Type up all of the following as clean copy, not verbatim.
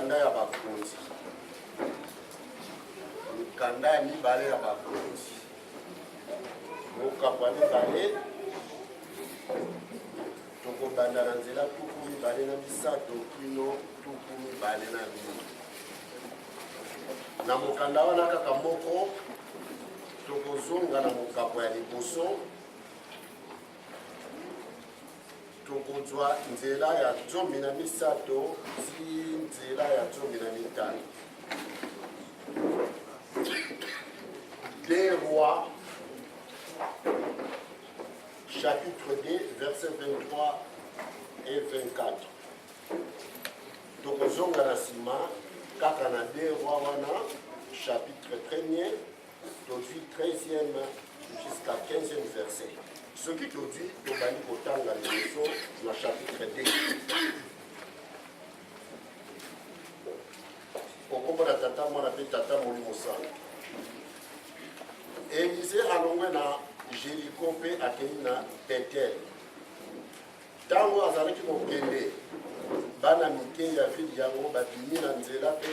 mikanda ya bakonzi. Mikanda ya mibale ya bakonzi. Mokapwa mibale tokobanda na nzela tuku mibale na misato kino tuku mibale na mini. Na mokanda wana kaka moko tokozonga na mokapwa ya liboso. Tokozwa nzela ya 13 ti nzela ya 15. Des rois, chapitre 2, versets 23 et 24. Tokozonga na sima kaka na Des rois wana, chapitre 1er, tozwi 13e jusqu'à 15e verset. Ce qui aujourd'hui, tobani kotanga liboso na chapitre 2. Okombo na tata mwana pe tata molimo sana. Élisée alongwe na Jéricho pe akei na Bethel. Tango azalaki kokende bana mike ya ville yango babimi na nzela pe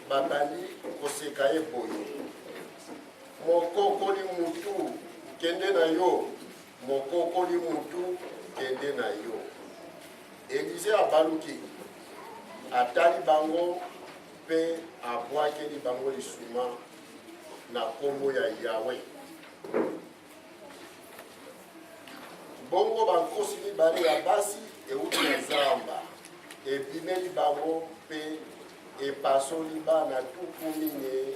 babandi koseka ye boye. Mokokoli mutu kende na yo. Mokokoli mutu kende na yo. Élisée abaluki atali bango pe abwakeli bango lisuma na kombo ya Yahweh. Bongo bankosi mibale ya basi euti na zamba ebimeli bango pe epasoli bana tuku mine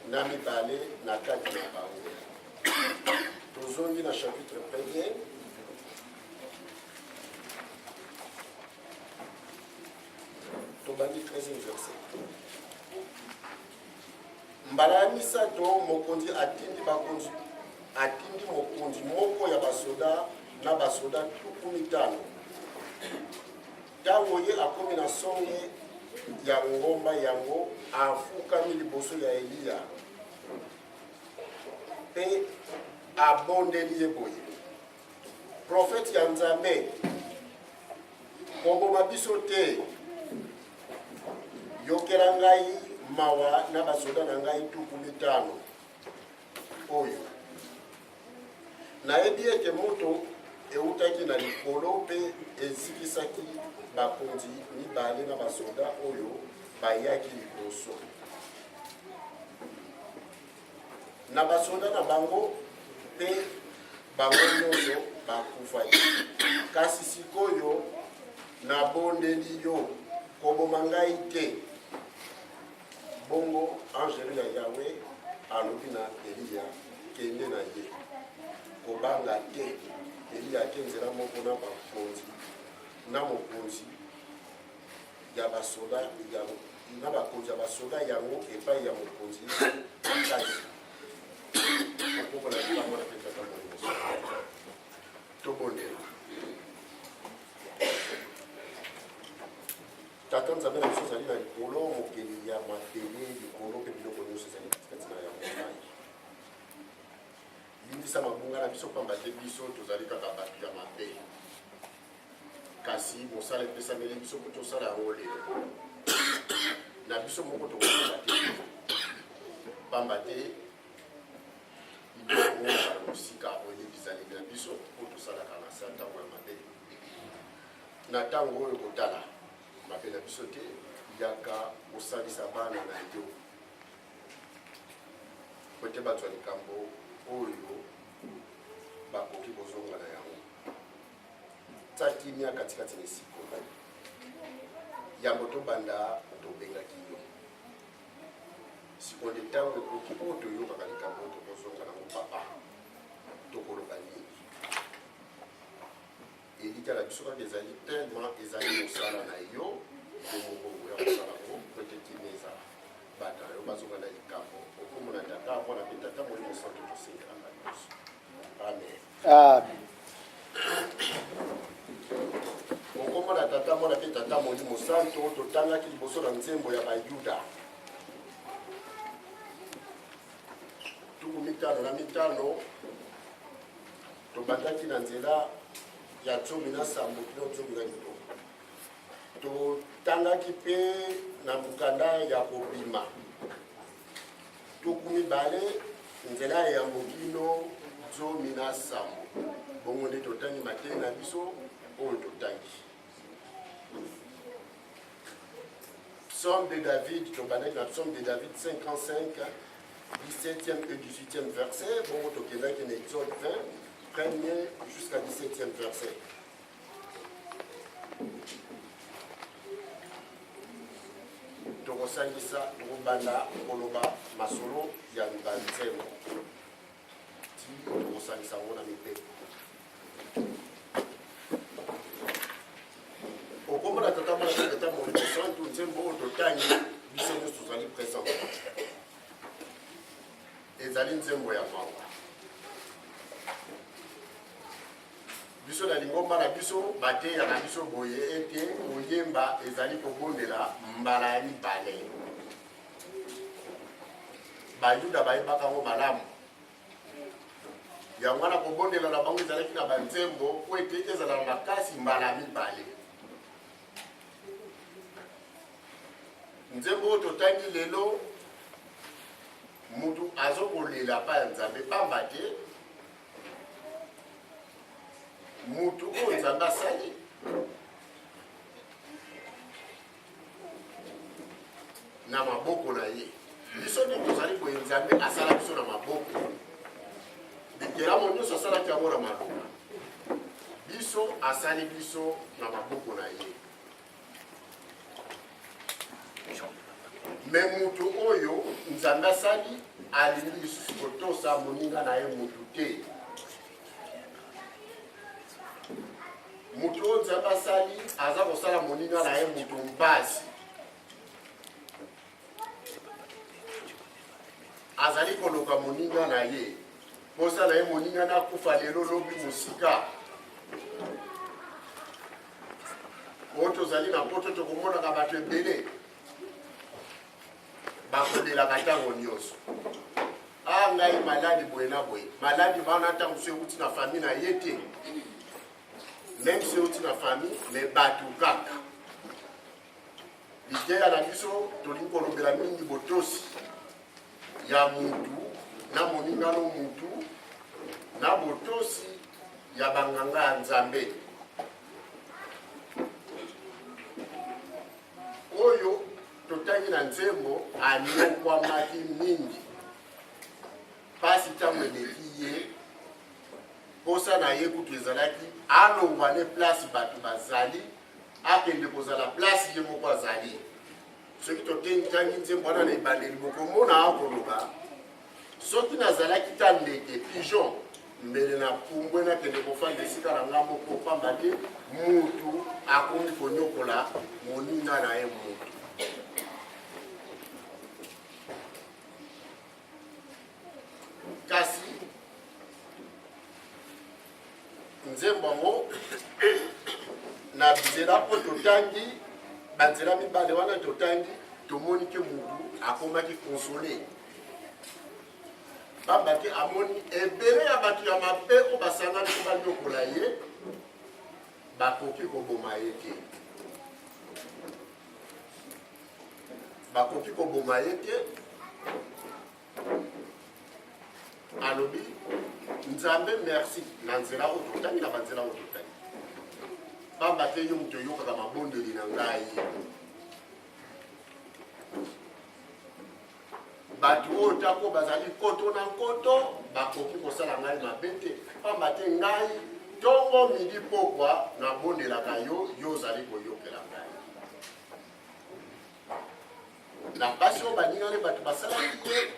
na mibale na kati na bango. Tozongi na chapitre 1er. Tobandi 13e verset. Mbala ya misato mokonzi atindi mokonzi moko ya basoda na basoda tuku mitano. Tango ye akomi na songe ya ngomba yango afukami liboso ya Eliya pe abondeli ye boye. Prophète ya Nzambe, koboma biso te, yokela ngai mawa na basoda na ngai tuku mitano oyo. Nayebi ete moto eutaki na likolo pe ezikisaki bakonzi mibale na basoda oyo bayaki liboso. Na basoda na bango pe bango nyonso bakufaki. Kasi sikoyo nabondeli yo koboma ngai te. Bongo angelu ya Yahweh alobi na Eliya kende na ye. Kobanga te. Eliya akenzela moko na bakonzi na mokonzi ya basoda na bakonzi ya basoda yango epai ya mokonzi kasi. Tata Nzambe na biso ezali na likolo mokili ya mabele likolo mpe biloko nyonso ezali katikati na yango mai. Limbisa mabunga na biso pamba te biso tozali kaka bato ya mabe. Kasi mosala epesameli biso mpo tosala yango lelo. Na biso moko tokokola te pamba te mosika oyo bizaleli na biso mpo tosalaka na sa ntango ya mabe. Na ntango oyo kotala mabe na biso te yaka kosalisa bana na yo po te bato ya likambo oyo bakoki kozonga na yango. Tia kimia katikati na esiko yango tobanda tobengaki yo. Sikonde ntango ekoki oyo toyokaka likambo tokozonga nango papa tokoloba nini. Elika na biso kaka ezali tellement ezali mosala na yo omobongo ya mosala ngo po ete kimia ezala bato na yo bazonga na likambo okomona tata mwana mpe tata molimo santo tosengelaka nyonso. Amen. Amen. okomona tata mwana mpe tata molimo santo totangaki liboso na nzembo ya bayuda tuku mitano na mitano tobandaki na nzela ya 17 kino 18. totangaki mpe na mokanda ya kobima tuku mibale nzela ya mokino 17 bongo nde totangi matei na biso oyo totangi Psaume de David, la Psaume de David 55, 17e et 18e verset. Bon, au Québec, il y a Exode 20, 1er jusqu'à 17e verset. Tokosangisa Rubanda Koloba Masolo Yanbanzemo. Ti Tokosangisa Mona Mipe. Au combat de la tata, mon émission, tout le monde de Tani, Bissot sous Ali présent. Et Zaline Zembo ya Mawa. Bissot la lingomba na Bissot, Bate ya na Bissot Boye, Ete, Oyemba, Ezali Kobondela, Mbalani Bale. Bayuda Bayebaka Mo Malamu. Yangwana Kobondela la bango Ezali na Banzembo, Kwete Ezala Makasi Mbalami Bale. Nzembo totangi lelo mutu azokolela pa nzambe pamba te mutu oyo nzambe asali na maboko na ye biso nde tozali koye nzambe asala biso na maboko bikelamo nyonso asalaki yango na maloba biso asali biso na maboko na ye me mutu oyo nzambe asali alingi lisusu kotosa moninga na ye mutu te mutu oyo nzambe asali aza kosala moninga na ye mutu mpasi azali koloka moninga na ye posala ye moninga na kufa lelo lobi mosika oyo tozali na poto tokomonaka bato ebele bakodelaka ntango nyonso ngai maladi boye na boye maladi bana ntango so euti na famille na ye te même so euti na famille me bato kaka lideya na biso tolingi kolobela mingi botosi ya mutu na moningano mutu na botosi ya banganga ya nzambe oyo totangi na nzembo anyokwamaki mingi pasi ntango eleki ye posa na ye kutu ezalaki alongwa ne place bato bazali akende kozala place ye moko azali soki totangi nzembo wana na ebandeli bokomona akoloba soki nazalaki ta ndeke pigeon mbele na pumbwe nakende kofanda esika na nga moko pamba te mutu akomi konyokola moninga na ye mutu kasi nzembo yango na nzela mpo totangi banzela mibale wana totangi tomoni ke mutu akomaki konsole pamba te amoni ebele ya bato ya mabe oyo basangani ko banyokola ye bakoki koboma ye te bakoki koboma ye te alobi nzambe merci na nzela oyo totangi na banzela oyo totangi pamba te yo moto oyokaka mabondeli na ngai bato oyo tako bazali koto na nkoto bakoki kosala ngai mabe te pamba te ngai ntongo midi pokwa nabondelaka yo yo ozali koyokela ngai na mpasi oyo baningani bato basalaki ye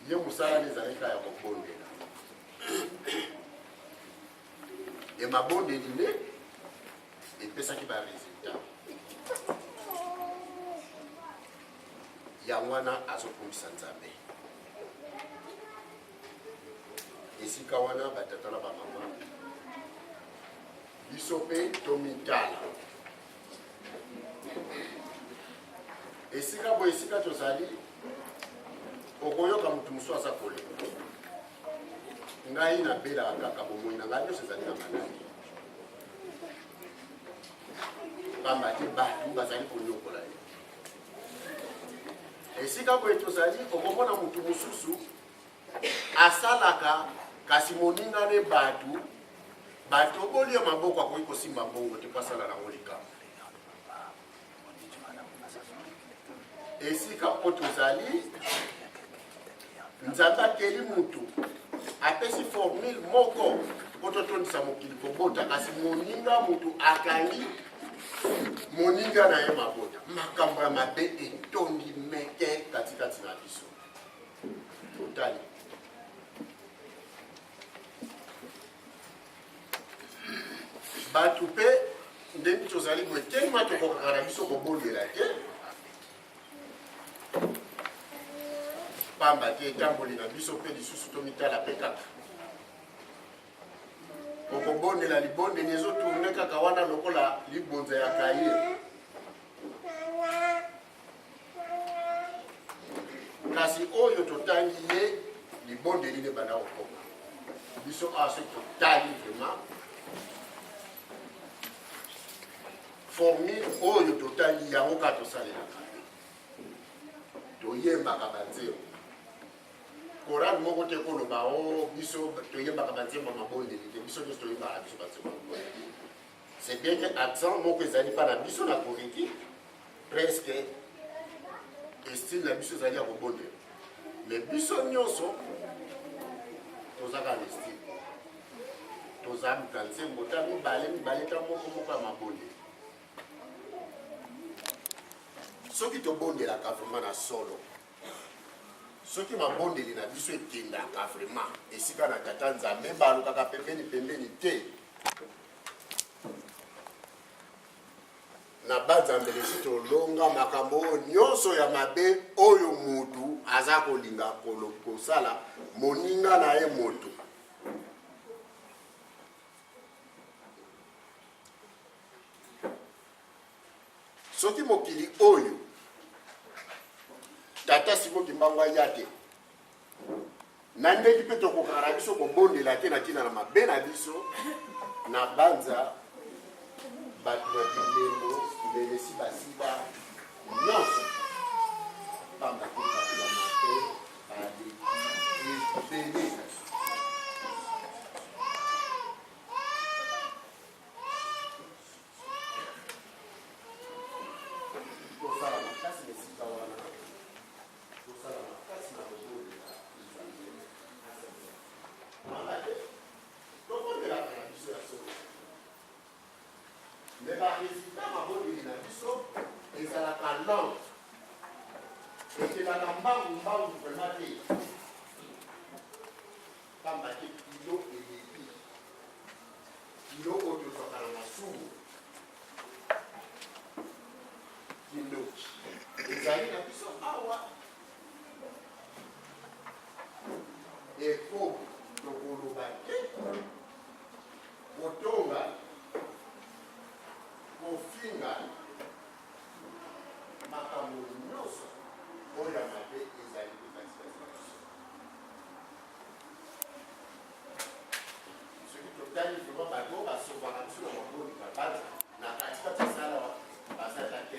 ye mosala nde ezalaki ya kobondela emabondeli nde epesaki baresultat yango wana azokumisa nzambe esika wana batata na bamama biso mpe tomitala esika boye esika tozali okoyoka mutu mosu aza kolela ngai nabelaka kaka bomoi na ngai nyonso ezali na maladi pamba te bato bazali konyokola ye. Esika boye tozali okomona mutu mosusu asalaka kasi moninga ne bato okolia maboko akoki kosimba mbongo te po asala nango likambo. Esika po tozali nzambe akeli mutu apesi formule moko po totondisa mokili kobota, kasi moninga mutu akangi moninga na ye mabota. Makambo ya mabe etondi meke katikati na biso. Totali bato mpe ndenge tozali boye telema tokokaka na biso kobondela te, pamba te etamboli na biso mpe lisusu tomitala mpe kaka okobondela libondeli ezotourne kaka wana lokola libonza ya kaye. Kasi oyo totangi ye libondeli ne bana okoma biso aso totali vraiment formule oyo totangi yango ka tosalelaka toyembaka banzembo. Korani moko te koloba o biso toyembaka banzembo mabondeli te, biso nyonso toyembaka biso banzembo mabondeli. C'est bien que accent moko ezali mpa na biso na koriki presque estime na biso ezali ya kobondela, mais biso nyonso tozaka na estime toza muta nzembo ta mibale ta moko ya mabondeli. Soki tobondelaka vraiment na solo, soki mabondeli na biso ekendaka vraiment esika na tata nzambe balukaka pembeni te, na banzambele si tolonga makambo nyonso ya mabe oyo mutu aza kolinga kosala moninga na ye moto. Soki mokili oyo tata Simon Kimbangu ya te, na ndenge mpe tokokaka biso kobondela te na tina na mabe na biso na banza bato na bilembo mbelesi basiba nyonso pamba te bato ya mabe badebele. Tosala makasi na esika wana, tosala makasi na kobondela pamba te tobondelaka na biso ya solo, me baresultat mabondeli na biso ezalaka lente, ekelaka mbangu vraimen te, pamba te kilo elebi kilo oyo tozwaka na masumu kindoki ezali na biso awa efo tokoloba te kotonga kofinga makambo nyonso oyo ya mabe ezali kokatikati na biso. Soki totali vraimen bato basovaka biso na maboni babanza na katikati ya sala bazata 15%.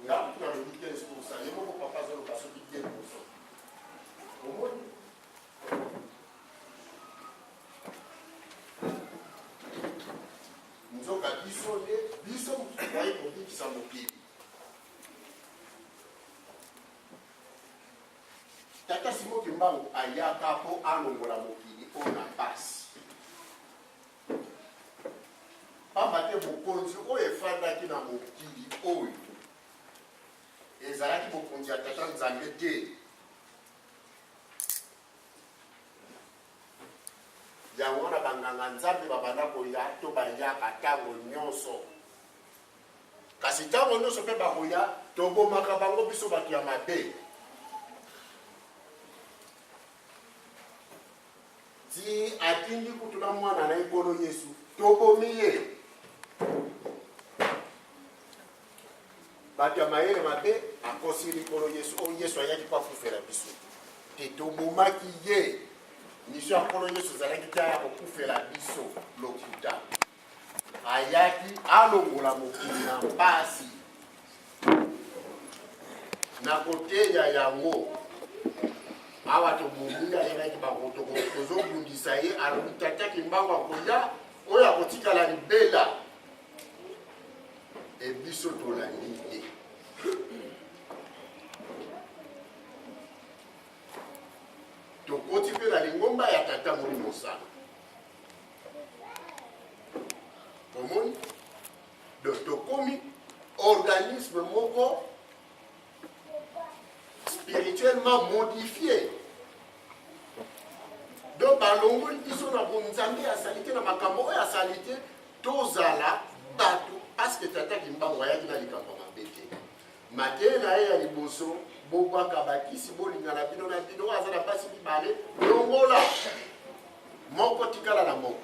Ngamu tunalobi 15%, ye moko papa azoloba soki 10%. Omoni nzoka biso nde biso motuai kobikisa mokili. Tata Simon Kimbangu ayaka po alongola mokili oyo na pasi, pamba te mokonzi oyo efandaki na mokili oyo ezalaki mokonzi ya tata nzambe te. Yango wana banganga nzambe babanda koya to bayaka ntango nyonso, kasi ntango nyonso mpe bakoya tobomaka bango biso bato ya mabe. Ti atindi kutuna mwana na ekolo Yesu tobomi ye, bato ya mayele mabe akosi likolo Yesu oyo Yesu ayaki mpo akufela biso te, tobomaki ye. Mission ya nkolo Yesu ezalaki te ya kokufela biso lokuta, ayaki alongola mokili na mpasi na koteya yango awa tomoni ayebaki bakotoko tozobundisa ye alobi tataki mbango akoya oyo akotikala libela ebiso tolandi ye tokoti mpe na lingomba ya tata moni mosala omoni donc tokomi organisme moko spirituellement modifié donc balongoli biso na bonzambe asali te na makambo oyo asali te tozala bato parce que tataki mbango ayaki na likambo mabe te mateye na ye ya liboso bobwaka bakisi bolingana bino na bino aza na mpasi mibale longola moko tikala na moko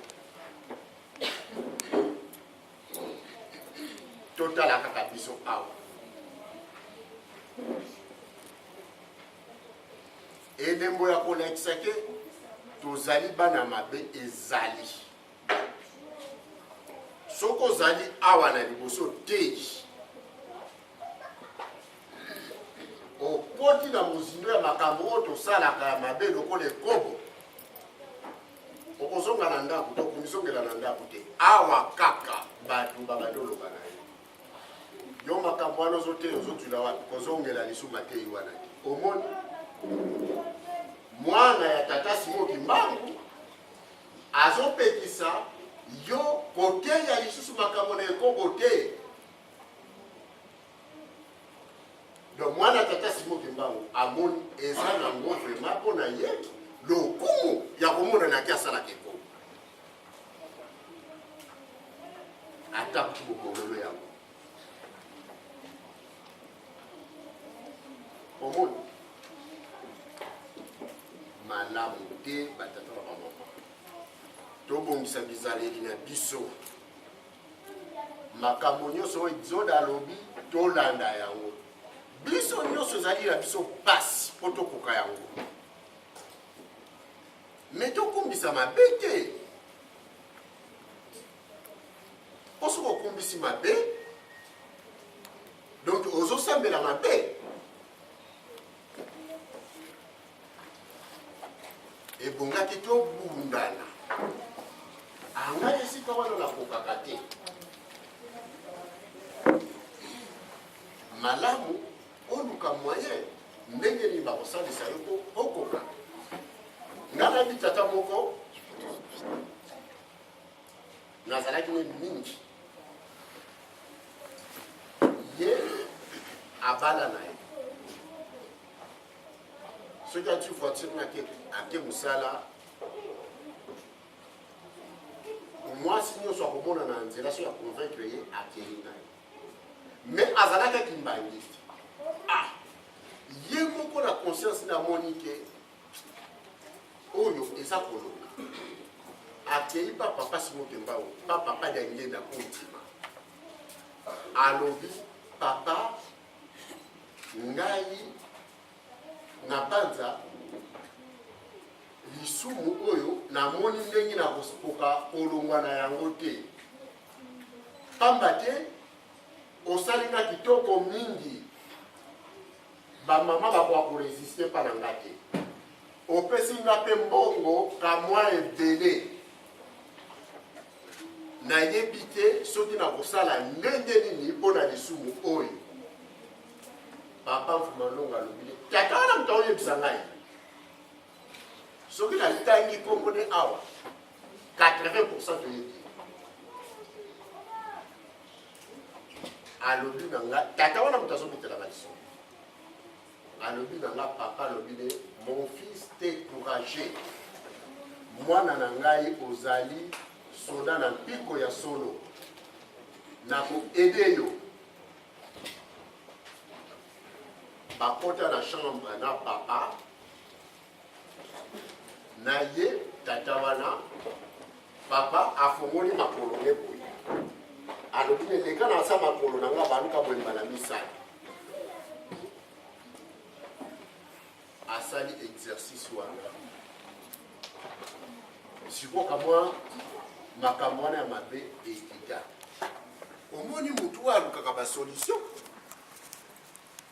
totala kaka biso awa elembo ya kolakisa ke tozali bana mabe ezali soki ozali awa na liboso te okoti na mozindo ya makambo oyo tosalaka ya mabe lokola ekobo okozonga na ndako to komisongela na ndako te awa kaka bato babandi oloba na ye yo makambo wana ozoteya ozotula wapi kozongela lisuma te wana te omoni mwana ya tata Simoki Mbangu azopekisa yo koteya lisusu makambo na ekobo te donc mwana tata Simoki Mbangu amoni eza nango vraiment mpo na ye lokumu ya komonanaki asalaka ekobo ata kutu bokololo yango omoni malamu te batata na bamama tobongisa bizaleli na biso makambo nyonso oyo Exode alobi tolanda yango biso nyonso ezali na biso pasi mpo tokoka yango me tokumbisa mabe te mpo soki okumbisi mabe donc ozosambela mabe ebongaki tobundana anga esika wana nakokaka te malamu oluka moyen ndenge nini bakosalisa yo po okoka nga nayebi tata moko nazalaki ne mingi ye abala na ye soki ati voiture ake mosala mwasi nyonso akomona na nzela soki aconvaincre ye akei na ye mais azalaki mbangisi ye moko na conscience namoni ke oyo eza koloba akei pa papa Simoki Mbangu pa papa Dangenda kontima alobi papa ngai na banza lisumu oyo namoni ndenge na koskoka kolongwa na yango te pamba te osalinga kitoko mingi bamama bakoka koresiste mpa na nga te opesi nga mpe mbongo kamwa ebele nayebi te soki nakosala ndenge nini mpo na lisumu oyo papa Mfumalongo alobi tata wana moto aoyebisa ngai soki natangi kombo ne awa 80% toyebi alobi na nga tata wana moto azobetela lisumu alobi na nga papa alobi ne mon fils découragé mwana na ngai ozali soda na mpiko ya solo na koede yo bakota na chambre na papa na ye tata wana papa afongoli makolo ne boye alobi ne leka na asa makolo na nga baluka boye mbala misala asali exercice wana sikoka mwa makambo wana ya mabe ekita omoni mutu alukaka ba solution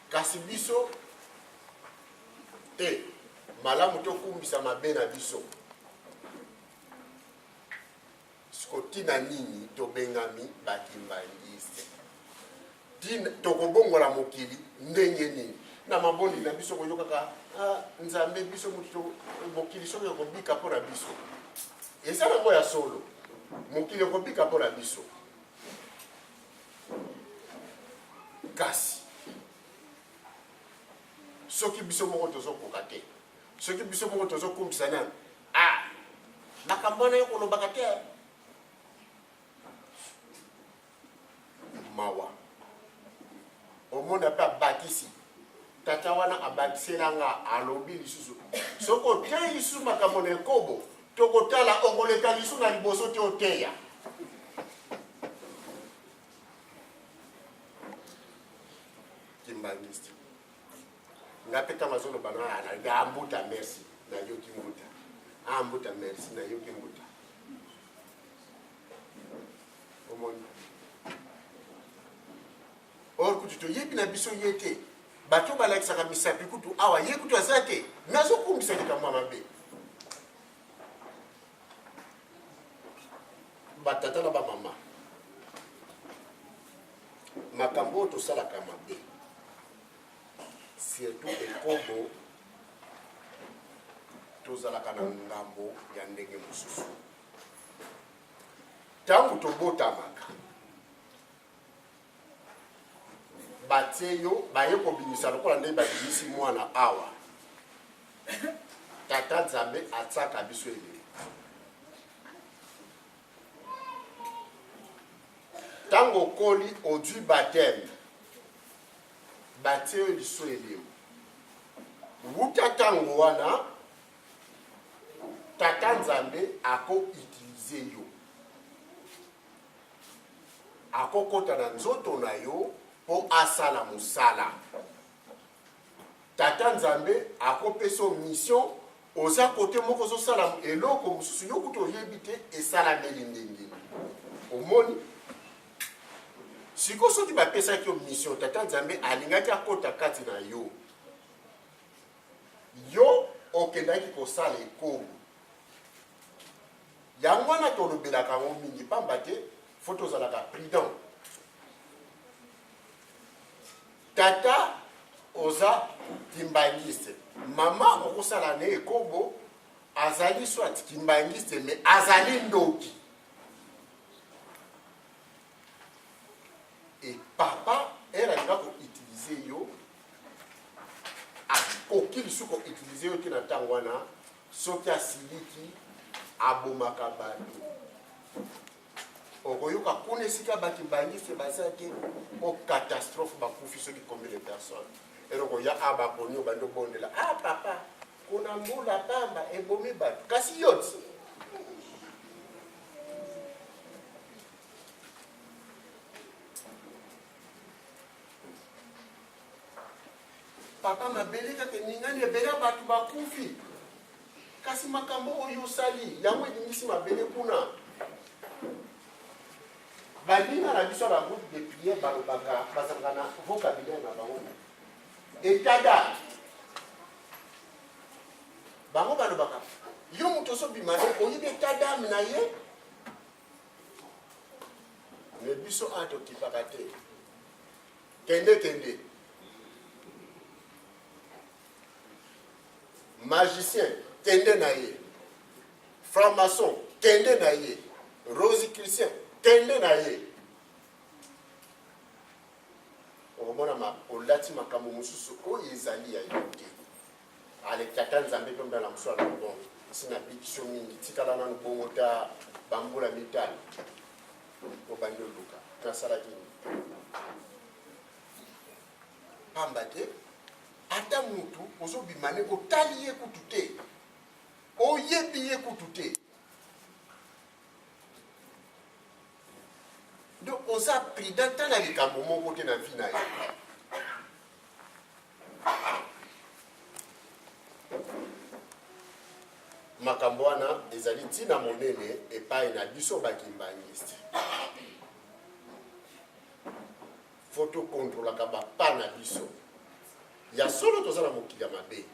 kasi biso te malamu tokumbisa mabe na biso tina nini tobengami bakimbangiste tokobongola mokili ndenge nini na maboni na biso koyokaka nzambe biso mutu mokili soki ekobika mpo na biso eza nango ya solo mokili ekobika mpo na biso kasi soki biso moko tozokoka te soki biso moko tozokumbisa nani makambo wana yo kolobaka te mawa omona mpe abakisi tata wana abakiselanga alobi lisusu soki otei lisusu makambo na ekobo tokotala okoleka lisusu na liboso te oteya kimbangiste nga mpe ntango azoloba na ambuta merci nayoki mbuta ambuta merci nayoki mbuta omoni or kutu toyebi na biso ye te bato balakisaka misapi kutu awa ye kutu aza te nazokumbisa likambo ya mabe batata na bamama makambo oyo tosalaka mabe surtout ekobo tozalaka na ngambo ya ndenge mosusu ntango tobotamaka batie yo baye kobimisa lokola nde babimisi mwana awa tata nzambe atiaka biso elele ntango okoli odwi bateme batie yo liso elemo wuta ntango wana tata nzambe akoutilize yo akokota na nzoto na yo po asala musala tata nzambe akopesa mission oza kote moko ozosala eloko mosusu yo kutu oyebi te esalameli ndenge omoni siko soki bapesaki yo mission tata nzambe alingaki akota kati na yo yo okendaki kosala ekobo yango wana tolobelaka yango mingi pamba te fo tozalaka prudent tata oza kimbangiste mama okosala ne ekobo azali soit kimbangiste me azali ndoki et papa alinga koutilize yo akoki lisusu koutilize yo te na ntango wana soki asiliki abomaka bato okoyoka kuna esika bakimbangiste baza te o catastrophe bakufi soki combien de personnes eloko ya abakoni obandi obondela papa kuna mbula pamba ebomi bato kasi yo ti papa mabele kaka ningani ebele bato bakufi kasi makambo oyo osali yango edingisi mabele kuna balinga na biso ba groupe de prière balobaka bazanga na vocabulaire na bango etada bango balobaka yo moto osobima te oyebi etada na ye me biso atokipaka te kende magicien kende na ye franc-maçon kende na ye rosicrucien kende na ye okomona olati makambo mosusu oyo ezali ya yo te alekaka nzambe mpe mbala mosu ala bon sina bikiso mingi tikala nanu bongo ta bambula mitali obandi oluka nasalaki pamba te ata mutu ozobima ne otali ye kutu te oyebi ye kutu te donc oza prudent ta na likambo moko te na vi na ye makambo wana ezali ntina monene epai na biso bakimbangiste. Faut tokontrolaka bapa na biso ya solo tozala mokili ya mabe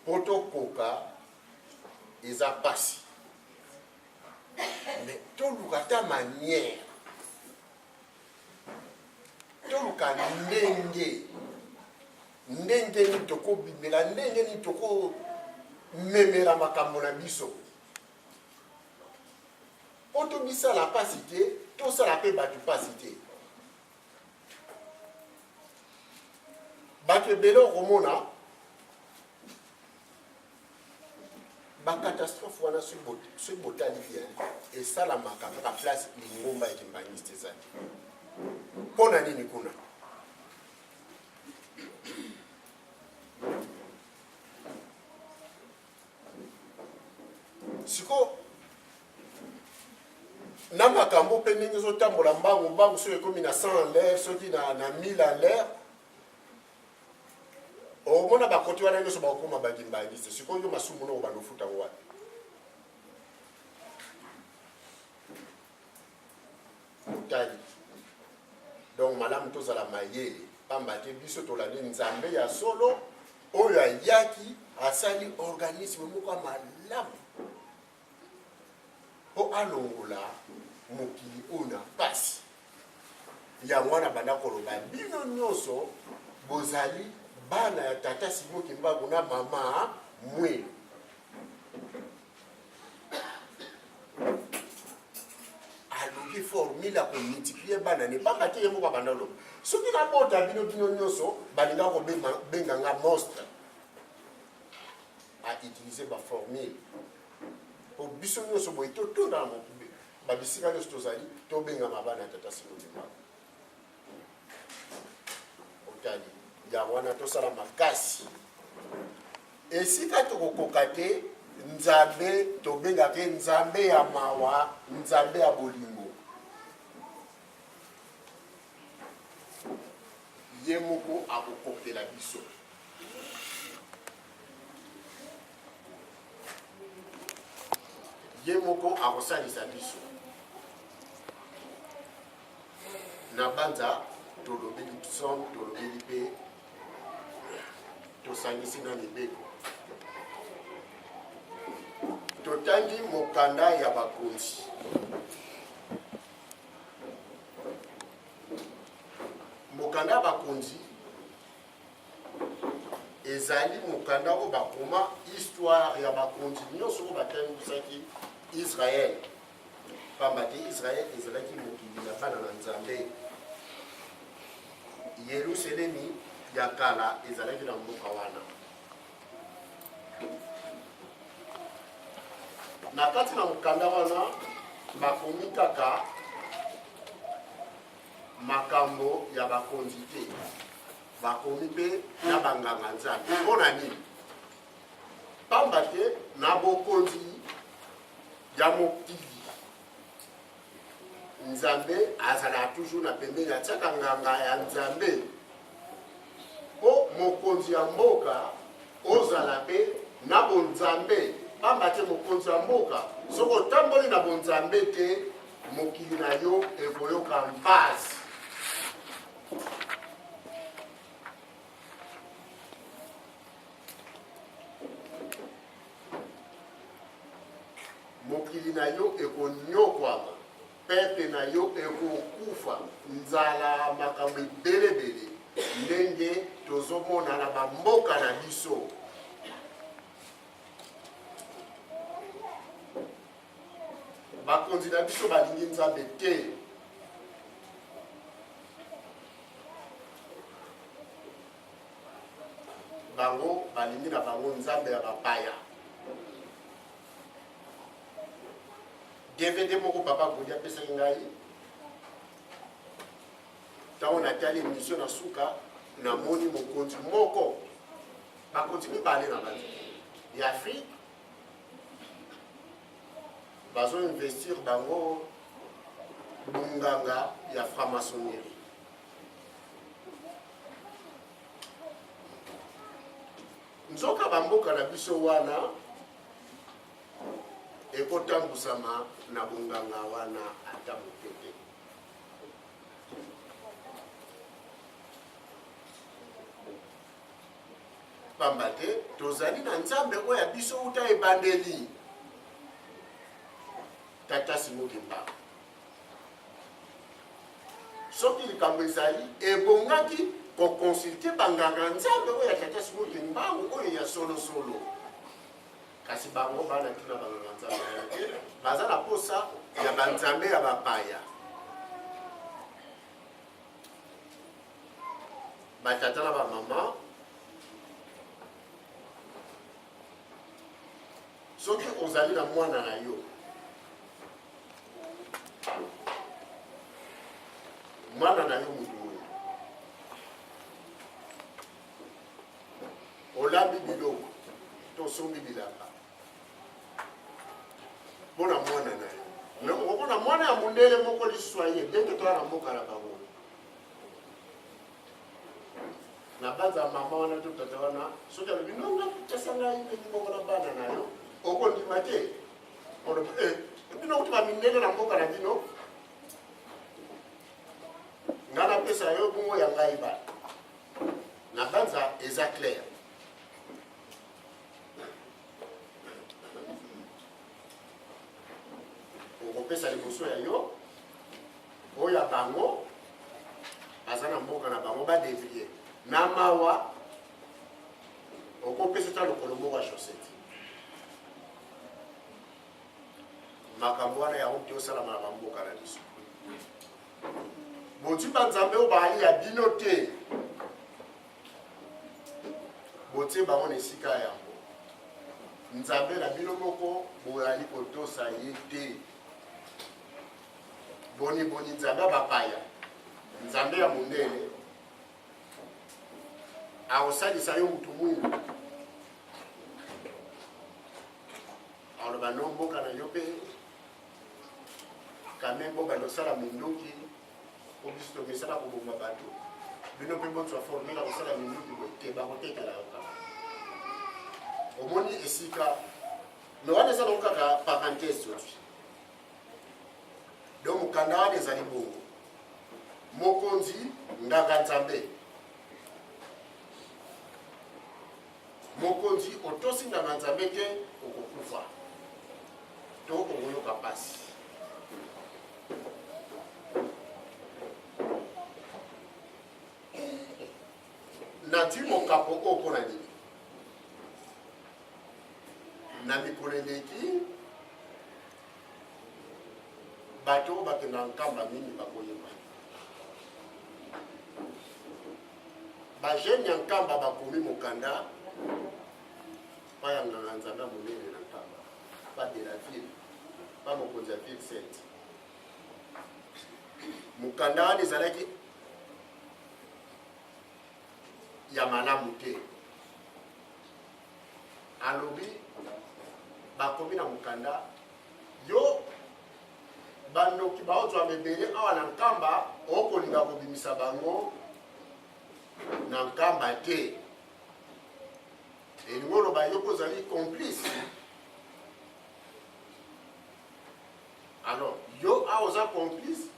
po tokoka eza pasi, mais toluka ta manière, toluka ndenge ni tokobimela, ndenge ni tokomemela makambo na biso po tobisala pasi te, tosala mpe bato pasi te. Bato ebele okomona bakatastrophe wana soki botali bien esalamaka kaka place lingomba ekimbangiste ezali. Mpo na nini kuna? Siko na makambo mpe ndenge ezotambola mbangu soki ekomi na 100 en l'air, soki na 1000 en l'air, omona bakoti wana nyonso bakokoma bakimbangiste. Sikoyo masumu noko bandofuta ngo wapi? Otali. Donc malamu tozala mayele pamba te biso tolandi nzambe ya solo oyo ayaki asali organisme moko malamu po alongola mokili oyo na pasi. Yango wana banda koloba bino nyonso bozali bana ya tata Simon Kimbangu na mama Mwelu. Alobi formule a multiplier bana ne pas battre yemo kwa bandalo. Soki na bota bino nyonso balinga ko benga nga monstre. A utiliser ba formule. Pour biso nyonso boy to na mo ba bisika nyonso tozali to benga mabana ya tata Simon Kimbangu. Otali ya wana tosala makasi esika tokokoka te nzambe tobengaka nzambe ya mawa, nzambe ya bolingo. Ye moko akokopela biso. Ye moko akosalisa biso. Na banza tolobeli tsom, tolobeli pe tosangisi na mibeko. Totangi mokanda ya bakonzi. Mokanda ya bakonzi ezali mokanda o bakoma histoire ya bakonzi nyonso ko batangusaki Israël. Pamba te Israël ezalaki mokili na bana na Nzambe. Yerusalemi ya kala ezalaki na mboka wana. Na kati na mokanda wana bakomi kaka makambo ya bakonzi te, bakomi mpe na banganga nzambe. Mpona nini? Pamba te na bokonzi ya mokili nzambe azala toujours na pembeni atiaka nganga ya nzambe po mokonzi ya mboka ozala pe na bonzambe. Pamba te mokonzi ya mboka soko tamboli na bonzambe te mokili na yo ekoyoka mpasi. Mokili na yo ekonyokwama, pepe na yo ekokufa, nzala makambo ebelebele ndenge tozomona na bamboka na biso. Bakonzi na biso balingi nzambe te. Bango balingi na bango nzambe ya bapaya. DVD moko papa Godi apesaki ngai ntango natali émission na suka namoni mokonzi moko bakonzi mibale na bato ya Afrique bazo investir bango bunganga ya franc-maçonnerie. Nzoka bamboka na biso wana ekotambusama na bonganga wana ata mokete. Pamba te tozali na nzambe oyo biso uta ebandeli tata Simoki Mbangu. Soki likambo ezali ebongaki kokonsulte banganga nzambe oyo tata Simoki Mbangu oyo ya solo solo. Kasi bango bana tina banganga nzambe baza na posa ya banzambe ya bapaya. Batata na bamama soki ozali na mwana na yo, mwana na yo mutu olambi biloko tosombi bilamba mpona mwana na yo, me okona mwana ya mondele moko lisusu aye ndenge toya na mboka na bango na banza mama wana to tata wana soki alobi nonga pesa ngai mpenzi moko na bana na yo okondima te bino kuti bamindele na mboka na bino nga na pesa yo bongo ya ngai bana na banza eza clair. Okopesa liboso ya yo oyo ya bango aza na mboka na bango badevrie na mawa okopesa ta lokolo moko ya chaussette. Makambo wana yango te osalama na bamboka na biso. Boti banzambe oyo baali ya bino te botie bango na esika yango. Nzambe na bino moko boyali kotosa ye te. Boni nzambe bapaya nzambe ya mondele akosalisa yo mutu mwindu aloba no mboka na yo mpe kame mboka losala minduki po biso tomesala koboma bato bino mpe bozwa formela kosala minduki bote bakotekela yo kaka omoni esika me wana eza nango kaka parenthèse oti do mokanda wana ezali bongo mokonzi nganga nzambe mokonzi otosi nganga nzambe te okokufa to okoyoka pasi. Nati mokapo oyo mpona nini na mikolo eleki bato bakenda nkamba mingi bakoyeba bajene ya nkamba bakomi mokanda pa ya nganga nzambe monene na nkamba pa de la ville pa mokonzi ya ville sainte. Mokanda wana ezalaki ya malamu te alobi bakomi na mokanda yo bandoki baozwa mebele awa na nkamba okolinga kobimisa bango na nkamba te elingo oloba yo kozali complice. Alors yo awa oza complice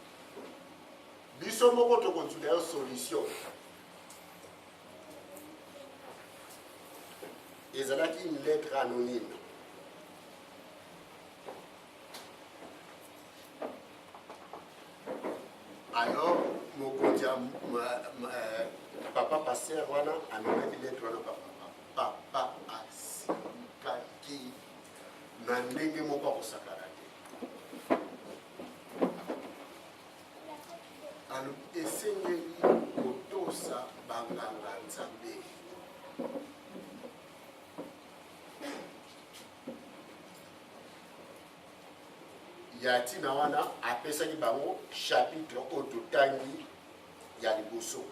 biso moko tokonzula yo solution. Ezalaki une lettre anonyme. Alors mokonzi papa pasteur wana amemaki lettre wana papa asikaki na ndenge moko akosakana te. Alors esengeli kotosa banganga nzambe. Yatina wana apesaki bango chapitre ototangi ya liboso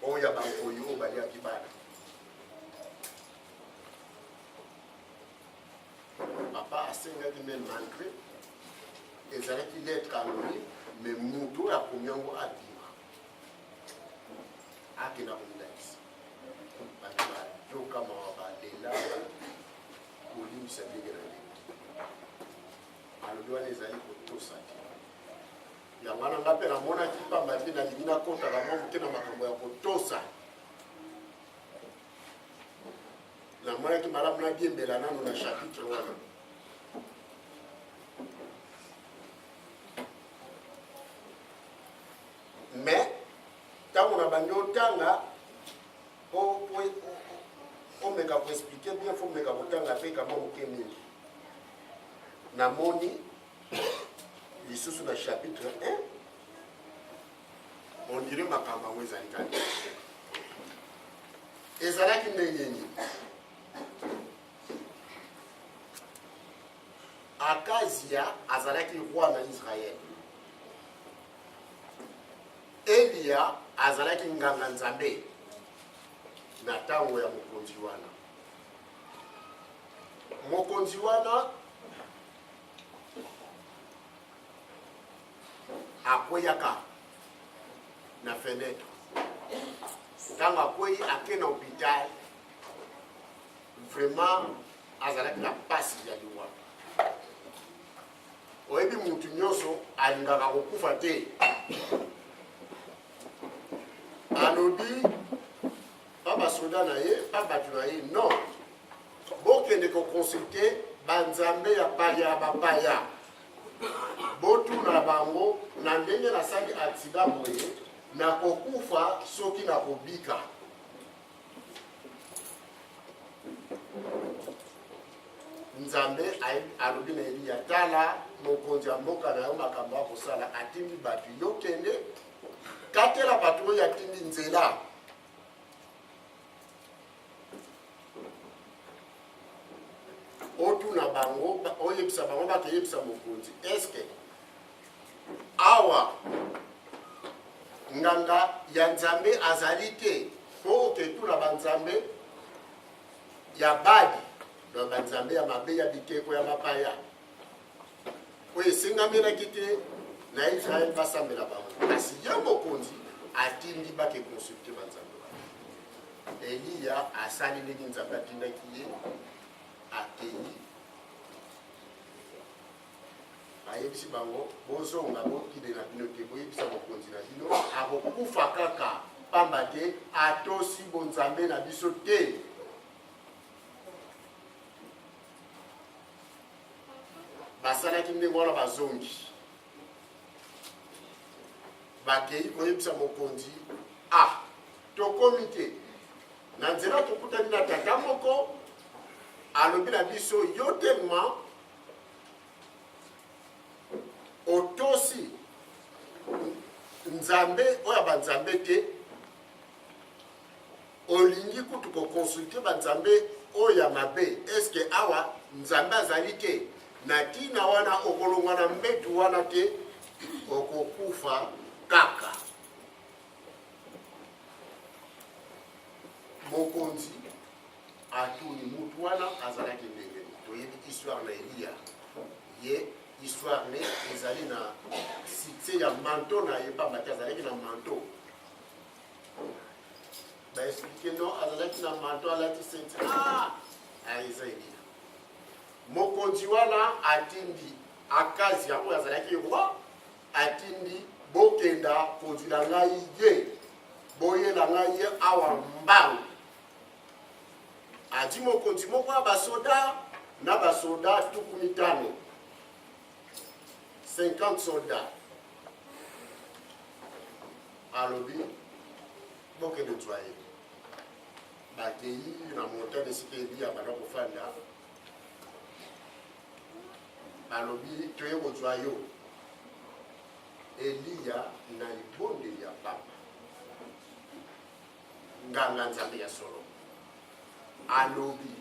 oya bankoyo baliaki bana papa asengaki me malgré ezalaki lettre anonyme me mutu akomi yango abima akenda komilakisa bato bayoka mawa balela kolinga abimisa ndenge na ye alobi wana ezali kotosa te yango wana nga mpe namonaki pamba te nalingi nakotaka mwa moke na makambo ya kotosa namonaki malamu nabiembela nano na chapitre wana mais ntango na bandi otanga omeka koexplike bien fo omeka kotanga mpe kama moke mingi namoni lisusu na chapitre 1 on dirait makambo yango ezali kaka ezalaki ndenge nini Akazia azalaki roi na Israël Elia azalaki nganga nzambe na ntango ya mokonzi wana mokonzi wana akweyaka na fenêtre ntango akweyi ake na hôpital vraiment azalaki na pasi ya liwa oyebi mutu nyonso alingaka kokufa te alobi pa basoda na ye pa bato na ye non bokende kokonsulte banzambe ya bapaya botuna bango na ndenge nasali aksida boye na kokufa soki na kobika nzambe alobi na Eliya tala mokonzi ya mboka na yo makambo akosala atindi bato yokende katela bato oyo atindi nzela otuna bango oyebisa bango bakeyebisa mokonzi eske awa nganga ya nzambe azali te po oketuna banzambe ya badi na banzambe ya mabe ya bikeko ya mapaya oyo esengamelaki te na Israel basambela bango kasi ye mokonzi atindi bake konsulte banzambe Eliya asali ndenge nzambe atindaki ye akeyi ayebisi bango bozonga bokide na bino te boyebisa mokonzi na bino akokufa kaka pamba te atosi bonzambe na biso te basalaki ndenge wana bazongi bakei koyebisa mokonzi tokomi te na nzela tokutani na tata moko alobi na biso yo telema otosi nzambe oyo banzambe te olingi kutu kokonsulte banzambe oyo ya mabe eske awa nzambe azali te na tina wana okolongwa na mbetu wana te okokufa kaka mokonzi atuni mutu wana azalaki ndenge toyebi histoire na Eliya ye histoire ne ezali na succès ya manteau na ye pamba te azalaki na manteau baexplike non azalaki na manteau alati senti eza Eliya mokonzi wana atindi Akazia oyo azalaki roi atindi bokenda kozwila ngai ye boyela ngai ye awa mbangu adi mokonzi moko ya basoda na basoda 50 50 soldats alobi bokende zwa ye bakeyi na montagne esika Eliya banda kofanda balobi toye kozwa yo Eliya na libondeli ya papa nganga nzambe ya solo alobi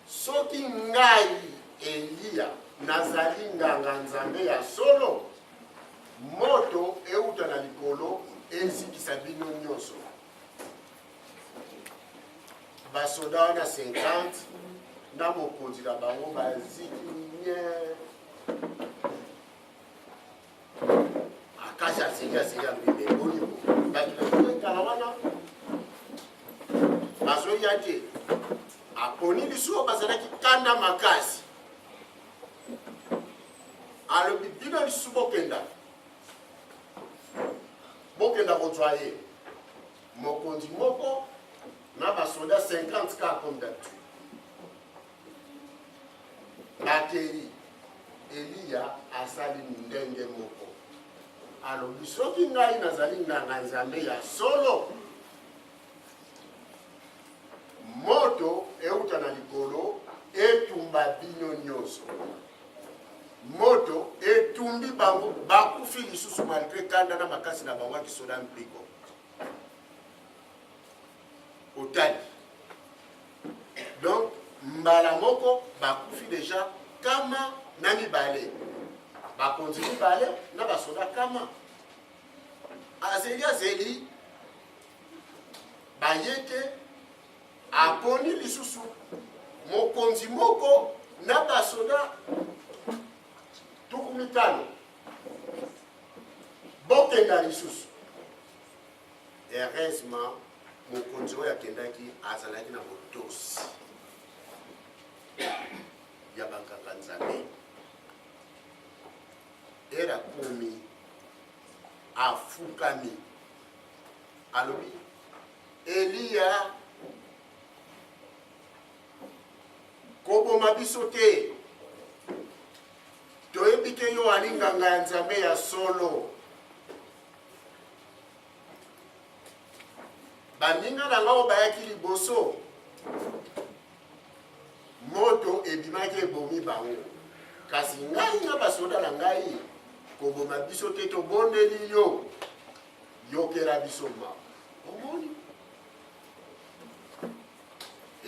soki ngai Eliya nazali nganga nzambe ya solo moto euta na likolo ezikisa bino nyonso basoda wana 50 na mokonzi na bango baziki nye Akazia asenga bibeboni bato na ekala wana bazoya te baponi lisusu bazalaki kanda makasi alobi bino lisusu bokenda kozwa ye mokonzi moko na basoda 50 ka combattu bakeli Eliya asali ndenge moko alobi soki ngai nazali nganga nzambe ya solo moto euta na likolo etumba bino nyonso moto etumbi bango bakufi lisusu malgré kanda na makasi na bango akisoda mpiko otali donc mbala moko bakufi déjà kama na mibale bakonzi mibale na basoda kama azeli bayeke aponi lisusu mokonzi moko na basoda 5 bokenda lisusu heureusement mokonzi oyo akendaki azalaki na botosi ya bakanga nzambe era kumi afukami alobi Eliya koboma biso te toyebi te yo ali nganga ya nzambe ya solo baninga na ngao bayaki liboso moto ebimaki ebomi bango kasi ngai na basoda na ngai koboma biso te tobondeli yo yokela biso ma omoni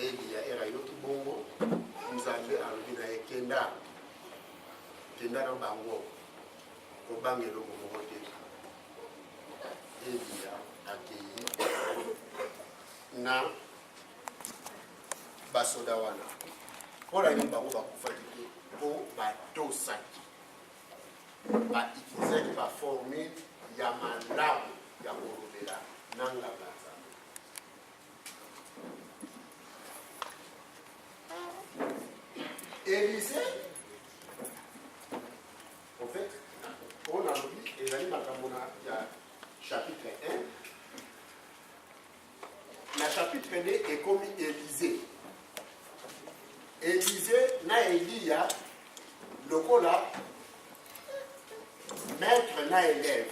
Eliya era yoki bongo nzambe alobi na ye kenda na bango kobangela okomongo te Eliya akei na basoda wana mpona nini bango bakufaki te mpo batosaki bautilize baformule ya malamu ya kolobela na nganga nzambe Élisée en fait on a dit ezali makambo ya chapitre 1 na chapitre 2 ekomi Élisée na Eliya lokola maître na élève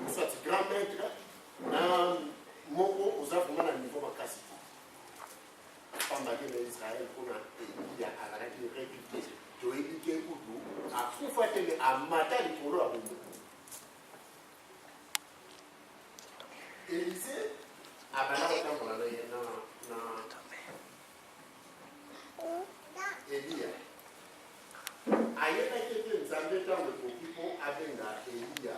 soit grand maître na moko oza vraiment na niveau makasi pambaki na Israël mpona Eliya azalaki réputé toyebi te kutu akufa te amata likolo ya bomo Élisée abanda kotambola na ye na Eliya ayebaki ete nzambe ntango ekoki mpo abenga Eliya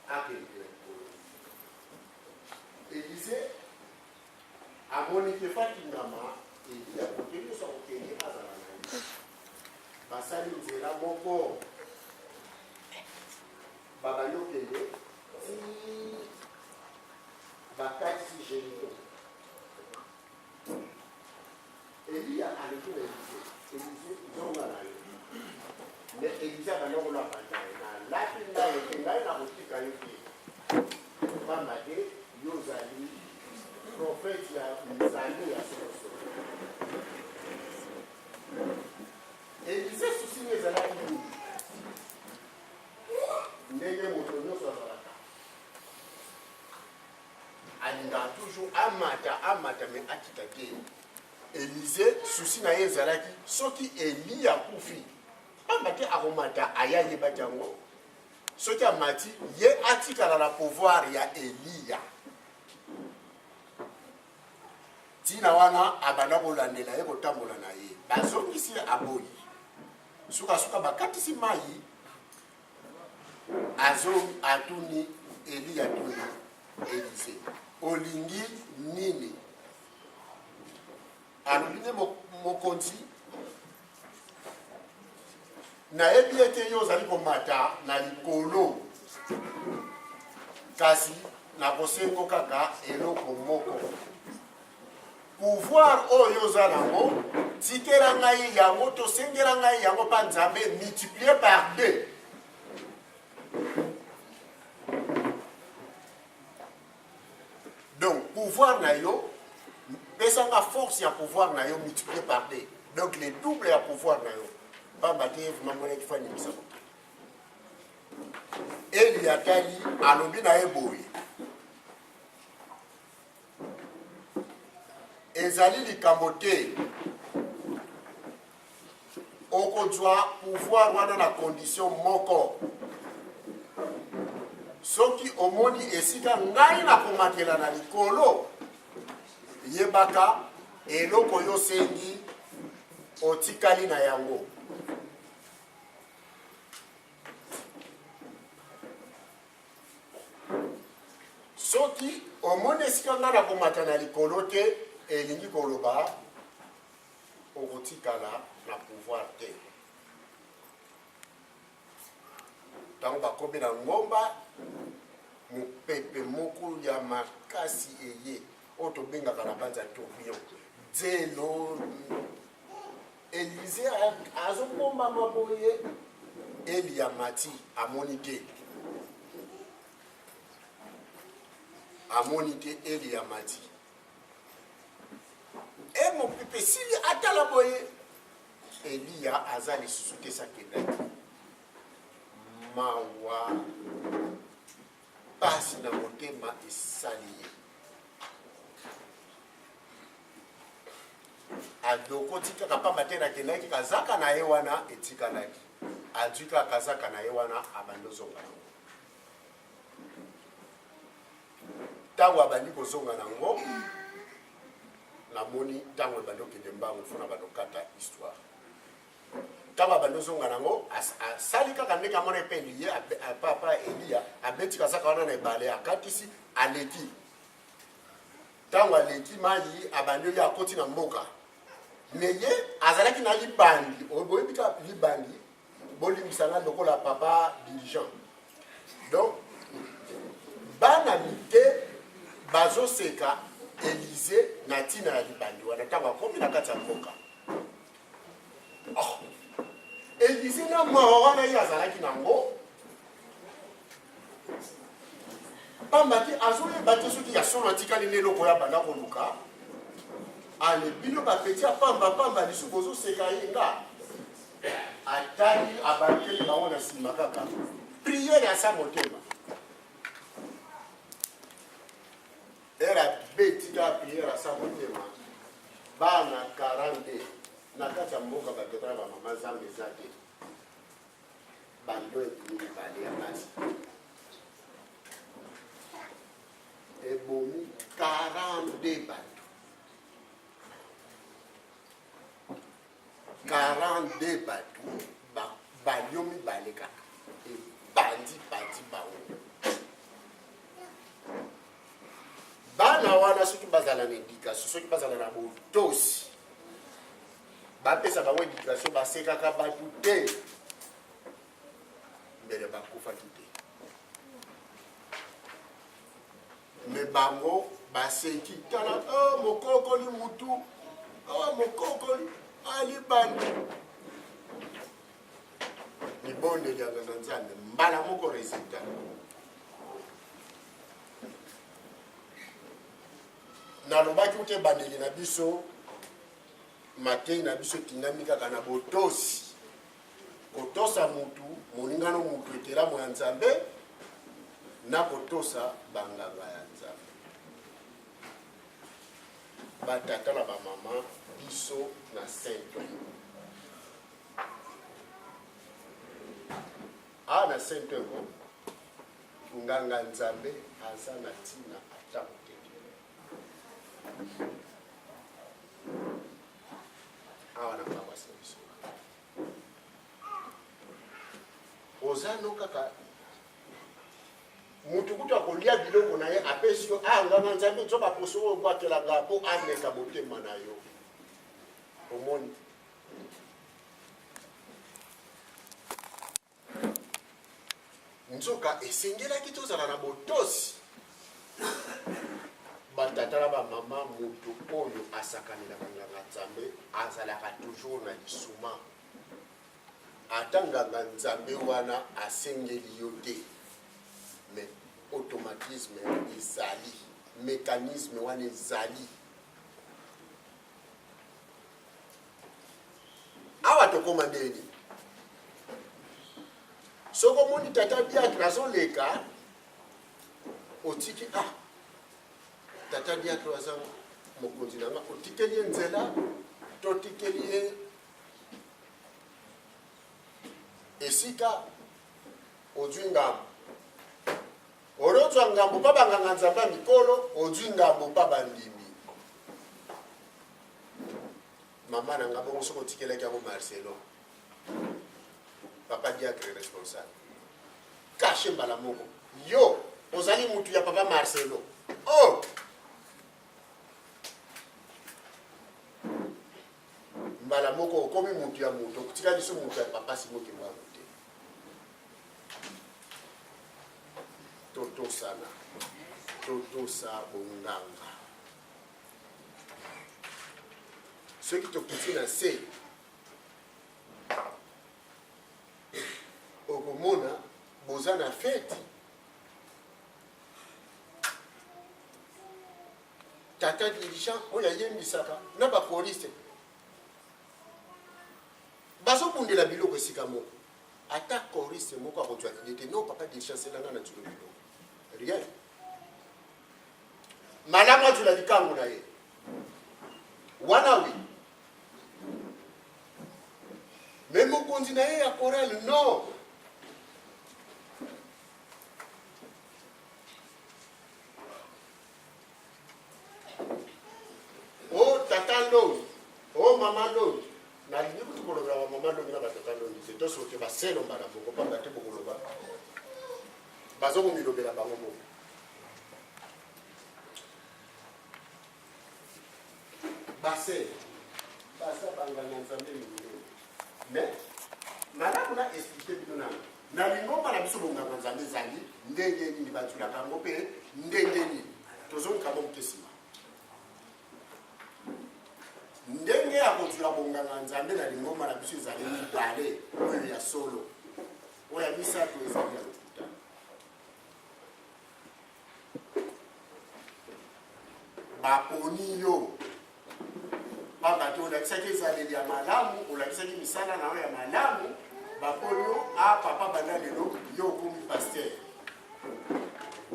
akende likolo Élisée amoniki efaki ngama Eliya kokende so kokende azala na ye basali nzela moko babandi okende ti bakatisi Jeriko Eliya aleki na Élisée zonga na ye mais Élisée abanda kolaka na lapi ngai ete ngai nakotika yo te pamba te yo ozali prophète ya nzambe ya solosolo Élisée susi nde ezalaki nini ndenge moto nyonso azalaka alingaka toujours amata me atika te Élisée susi na ye ezalaki soki Eliya akufi pamba te akomata aya yebaki yango soki amati ye atikala na pouvoir ya Eliya tina wana abanda kolandela ye kotambola na ye bazongisi aboyi sukasuka bakatisi mai atuni Eliya atuni Élisée olingi nini alobi nde mokonzi nayebi ete yo ozali komata na likolo kasi na kosengo kaka eloko moko. Pouvoir oyo za nango, tikela ngai yango, tosengela ngai yango pa Nzambe multiplié par 2. Donc, pouvoir na yo, pesanga force ya pouvoir na yo multiplié par 2. Donc, les doubles ya pouvoir na yo. Pas battre, maman qui fait une mission. Eli atali, alobi na eboye. Ezali likambo te. Okozwa pouvoir wana na condition moko. Soki omoni esika ngai na komatela na likolo, yebaka eloko yo sengi otikali na yango. Soki omoni esika ngai na komatela na likolo te, elingi koloba okotikala na pouvoir te. Tango bakomi na ngomba mupepe moko ya makasi eye oto bengaka na banza tourbillon zelo Élysée azongomba maboye Eli ya mati amoni te Eli ya mati e mopepe sili atala boye Elia azali susuke sakendaki mawa pasi na motema esali ye adoko tika pamba te nakendaki kazaka na ye wana etikalaki adwika kazaka na ye wana abandozonga nango ntango abandi kozonga nango namoni ntango ebandi okende mbango mpona bandokata histoire ntango abandi ozonga nango asali kaka ndenge amona epeli ye papa Elia abeti kazaka wana na ebale akatisi aleki ntango aleki mayi abandi oyo akoti na mboka me ye azalaki na libandi boyebika libandi bolimbisanga lokola papa dirigeant donc bana mike bazoseka Élysée na ntina ya libandi wana ntango akomi na kati ya mboka Élysée na mawa wana ye azalaki nango pamba te azoyeba te soki ya solo atikali nde eloko ya banda koluka ale bino bapeti ya pamba lisusu bozoseka ye nga atali abakeli bango na nsima kaka priere ya sa motema era beti ka priere ya sa motema bana 40 na kati ya mboka baketana bamama nzambe eza te bando ekini bale ya basi ebomi 42 bato 42 bato baliomi bale kaka ebandi bango bana wana soki bazala na éducation soki bazala na botosi bapesa bango éducation basekaka bato te mbele bakufaki te me bango baseki tala mokokoli mutu mokokoli alibandi libondeli yanga na Nzambe mbala moko resultat nalobaki ute bandeli na biso matei na biso etingami kaka na botosi kotosa mutu molingano mutu etelamo ya Nzambe na kotosa banganga ya Nzambe batata na bamama biso na Saint-Ouen na Saint-Ouen nganga Nzambe aza na ntina ata moteki awa na papa service ozano kaka mutu kutu akolia biloko na ye apesi yo nganga Nzambe nzo baposo oyo bwatelanga mpo ameka motema na yo omoni nzoka esengelaki tozala na botosi batatala ba mama mutu oyo asakanela nganga nzambe azalaka toujours na lisuma ata nganga nzambe wana asengeli yo te mais automatisme ezali mécanisme wana ezali awa tokoma ndeni soko moni tata diakre azoleka otiki tata diakre waza mokonzi nanga otikeli ye nzela totikeli ye esika ozwi ngambo orozwa ngambo pa banganga nzambe ya mikolo ozwi ngambo pa bandimi mama nanga bongo soko otikelaki yango Marcelo papa diakre responsable kashe mbala moko yo ozali mutu ya papa Marcelo mbala moko okomi mutu ya mutu okutika liso mutu ya papa simoki mwangu te totosa bonganga soki tokuti na se okomona boza na fete tata dirigeant oyo ayembisaka na bapoliste bazobundela biloko esika moko ata choriste moko akozwa idée te non papa dirigeant selanga na tilo biloko rien malamu azula likango na ye wana wi me mokonzi na ye ya chorale non tata ndongi mama ndongi nalingi kuti kolobela bamama ndongi na batata ndongi te tosoke baselo mbala moko pamba te bokoloba bazokomilobela bango moko baselo basa banganga nzambe milelo mais malamu na explike bino nanga nalingomba na biso bonganga nzambe ezali ndenge nini bazulaka yango mpe ndenge nini tozongika mokesima ndenge ya kozula bonganga nzambe na lingomba na biso ezali mibale oyo ya solo oyo ya misato ezali ya lokuta baponi yo pamba te olakisaki ezaleli ya malamu olakisaki misala na oyo ya malamu baponi yo papa banda lelo yo okomi paster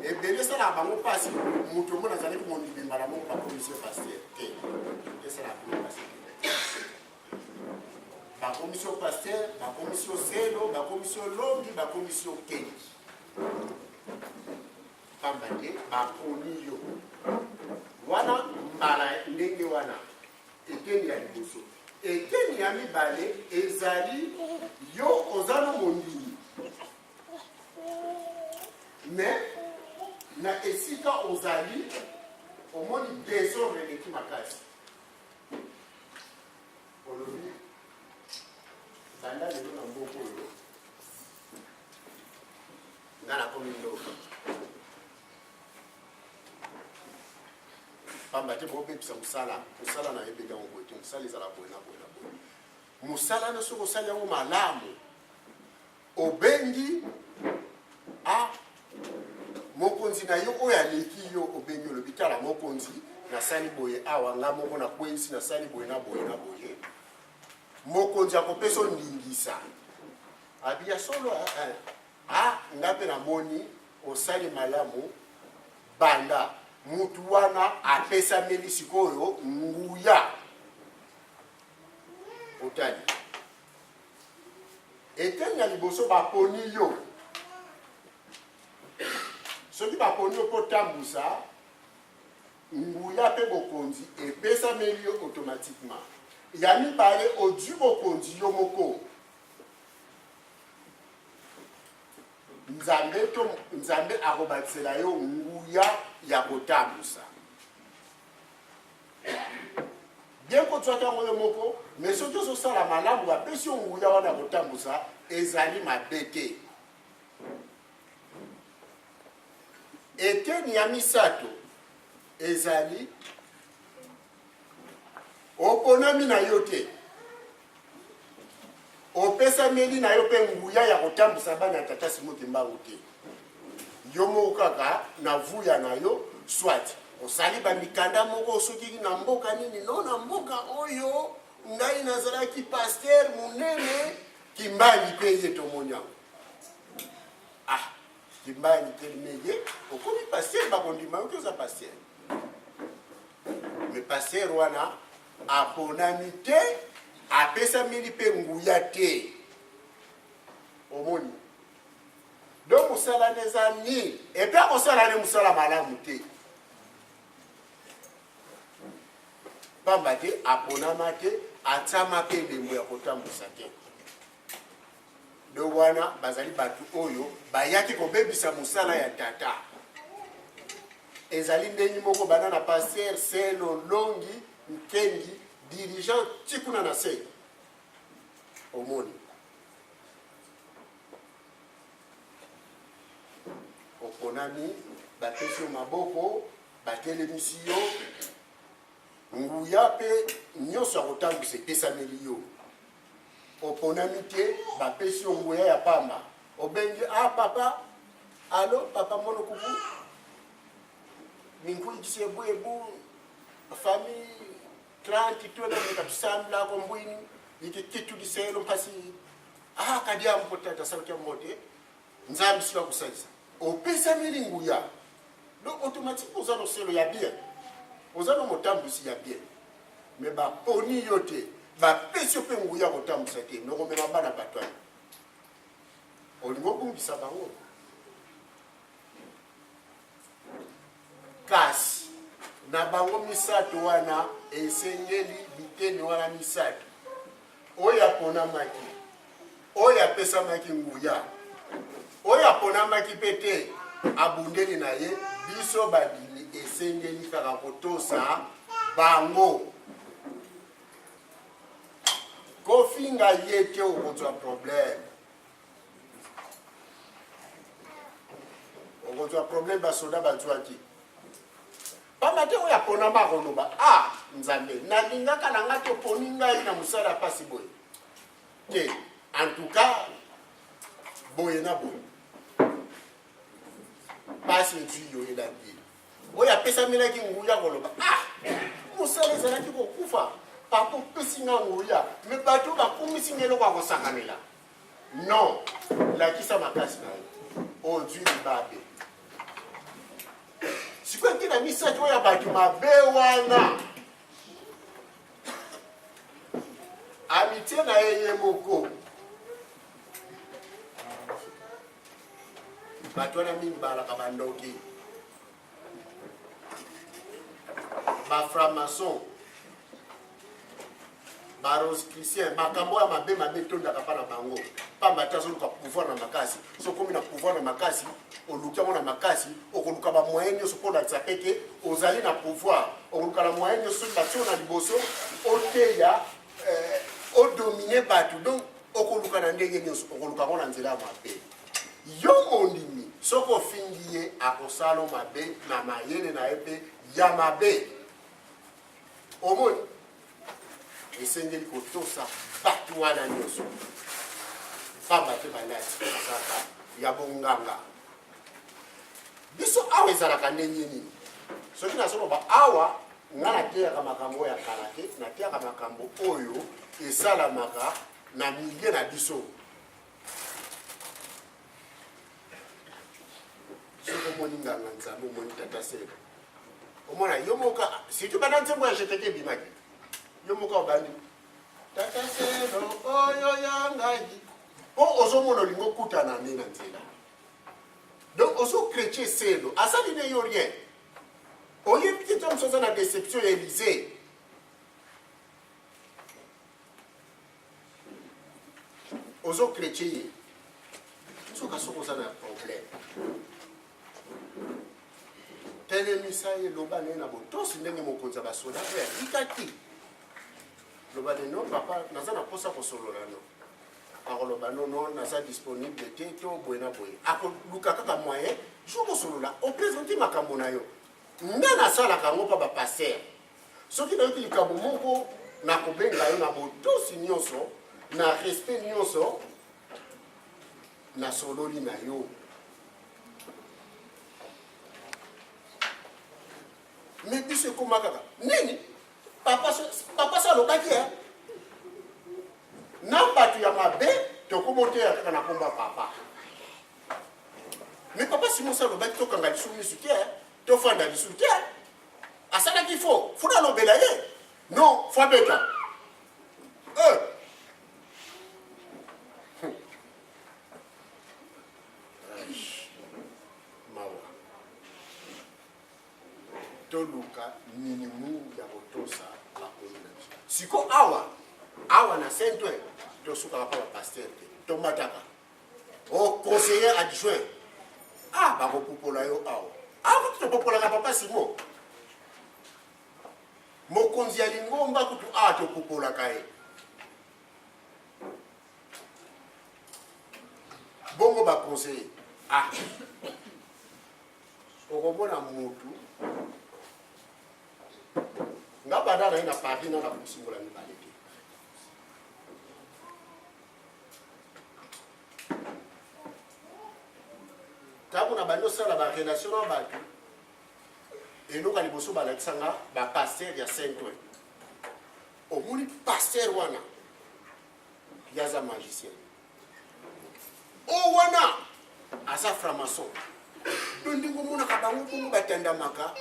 ebele esalaka bango mpasi moto omona azalaki mondimemba na moko bakomisio paster te esalaka bango mpasi bakomisio paster bakomisio zelo bakomisio longi bakomisio keni pamba te baponi yo wana mbala ndenge wana ekeni ya liboso ekeni ya mibale ezali yo ozano mondimi mais na esika ozali omoni désordre eleki makasi olobi banda lelo na mboka oyo nga nakomi ndoka pamba te bobebisa mosala na yebeka yango boye te mosala ezala boye na boye na boye mosala na soki osali yango malamu obengi mokonzi na yo oyo aleki yo obengi olobi tala mokonzi nasali boye awa nga moko na kwensi nasali boye na boye na boye mokonzi akopesa ondingisa abiya solo nga mpe namoni osali malamu banda mutu wana apesameli sikoyo nguya otali eteni ya liboso baponi yo soki baponi yo mpo tambusa nguya mpe bokonzi epesameli yo automatiquement ya mibale ozwi bokonzi yo moko nzambe akobakisela yo nguya ya kotambusa bien kozwaki yango yo moko mais soki ozosala malamu bapesi yo nguya wana ya kotambusa ezali mabe te eteni ya misato ezali oponami na yo te, opesameli na yo mpe nguya ya kotambusa bana ya tata Simoki Mbangu te. Yo moko kaka na vuya na yo swati osali bamikanda moko soki na mboka nini no na mboka oyo ngai nazalaki pasteur munene Kimbali pe ye tomoni yango. Ah, Kimbali pe meye okomi pasteur bakondima yo koza pasteur. Me pasteur wana aponami te, apesameli pe nguya te. Omoni. Donc musala neza ni et puis musala ne musala malamu te. Pamba te aponama te, atama pe ndembo ya kotambusa te. Do wana bazali batu oyo bayaki kobebisa musala ya tata. Ezali ndeni moko banana pasteur Selo Longi Nkengi dirigeant tikuna na se. Omoni. Oponami bapesi maboko batelemisi yo nguya pe nyonso ya kotambwisa epesameli yo. Oponami te bapesi yo nguya ya pamba obengi papa alo papa mono kuku minkuli kisebu ebu famille 30 tona mkatusambla ko mbwini yiki kitu diselo mpasi kadia mpotata sauti ya mbote nzambi siwa kusaisa opesameli nguya donc automatiquement ozano selo ya bien ozano motambusi ya bien mais baponi yo te bapesi yo mpe nguya kotambusa te nokomema bana bato ayo olingi obungisa bango kasi na bango misato wana esengeli biteni wana misato oyo aponamaki oyo apesamaki nguya oyo aponamaki pe te abundeli na ye biso babimi esengeli kaka kotosa bango kofinga ye te okozwa problème basoda bazwaki pamba te oyo aponama koloba nzambe nalingaka na nga te oponi ngai na mosala pasi boye te en tout cas boye na boye pasi ezwi yo elandi oyo apesamelaki nguya koloba mosala ezalaki kokufa papa opesi nga nguya me bato bakomisi nga eloko ya kosakanela non lakisa makasi na yo ozwi libabe sikoki na misato oyo bato mabe wana amitié na ye moko bato wana mingi balaka bandoki baframason barosiclicien makambo ya mabe tondaka mpa na bango pamba te azoluka pouvoir na makasi sokomi na pouvoir na makasi oluki yango na makasi okoluka bamoyen nyonso mpo lakisa peke ozali na pouvoir okoluka na moyen nyonso soki batio na liboso oteya odomine bato donc okoluka na ndenge nyonso okoluka ngo na nzela ya mabe yo mondimi soki ofingi ye akosala mabe na mayele na ye mpe ya mabe omoni esengeli kotosa bato wana nyonso pamba te balati kaka ya bonganga biso awa ezalaka ndenge nini soki nazoloba awa nga nateyaka makambo oyo ya kala te nateyaka makambo oyo esalamaka na milie na biso soki omoni nganga nzambe omoni tata Selo omona yo moka surtout bana nzembo ya jeteke ebimaki yo moka obandi tata Selo oyo ya ngai po ozomona olingo okutana nde na nzela donc ozokretien Selo asali ne yo rien oyebi te mosu aza na déception ya Élysée ozokretien ye soki asoko oza na problème telemisa ye loba ne na botosi ndenge mokonzi ya basoda oyo alika te loba ne no papa naza na mposa kosolola no akoloba non naza disponible te to boye na boye akoluka kaka moyen jo kosolola opresente makambo na yo nde nasalaka yango mpa bapaster soki nayoki likambo moko nakobenga yo na botosi nyonso na respect nyonso nasololi na yo me biso ekoma kaka nini papa so alobaki na bato ya mabe tokomoteya kaka na komba papa me papa simosa alobaki tokanga lisusu misu te tofanda lisusu te asalaki fo funa alobela ye non fo abeta mawa toluka minimu ya kotosa bakoli na biso siko awa na Saint-Ouen tosukaka mpa bapaster te tomataka conseiller adjoint bakopopola yo awa kutu topopolaka papa simo mokonzi ya lingomba kutu topopolaka ye bongo baconseiller okomona mutu nga banda na ye na Paris na kosimbola mibale te ntango na bandi osala barelation na bato enoka liboso balakisanga bapaster ya Saint-Ouen omoni paster wana yaza magicien wana aza franc-maçon do ndenge omonaka bango bongo batandamaka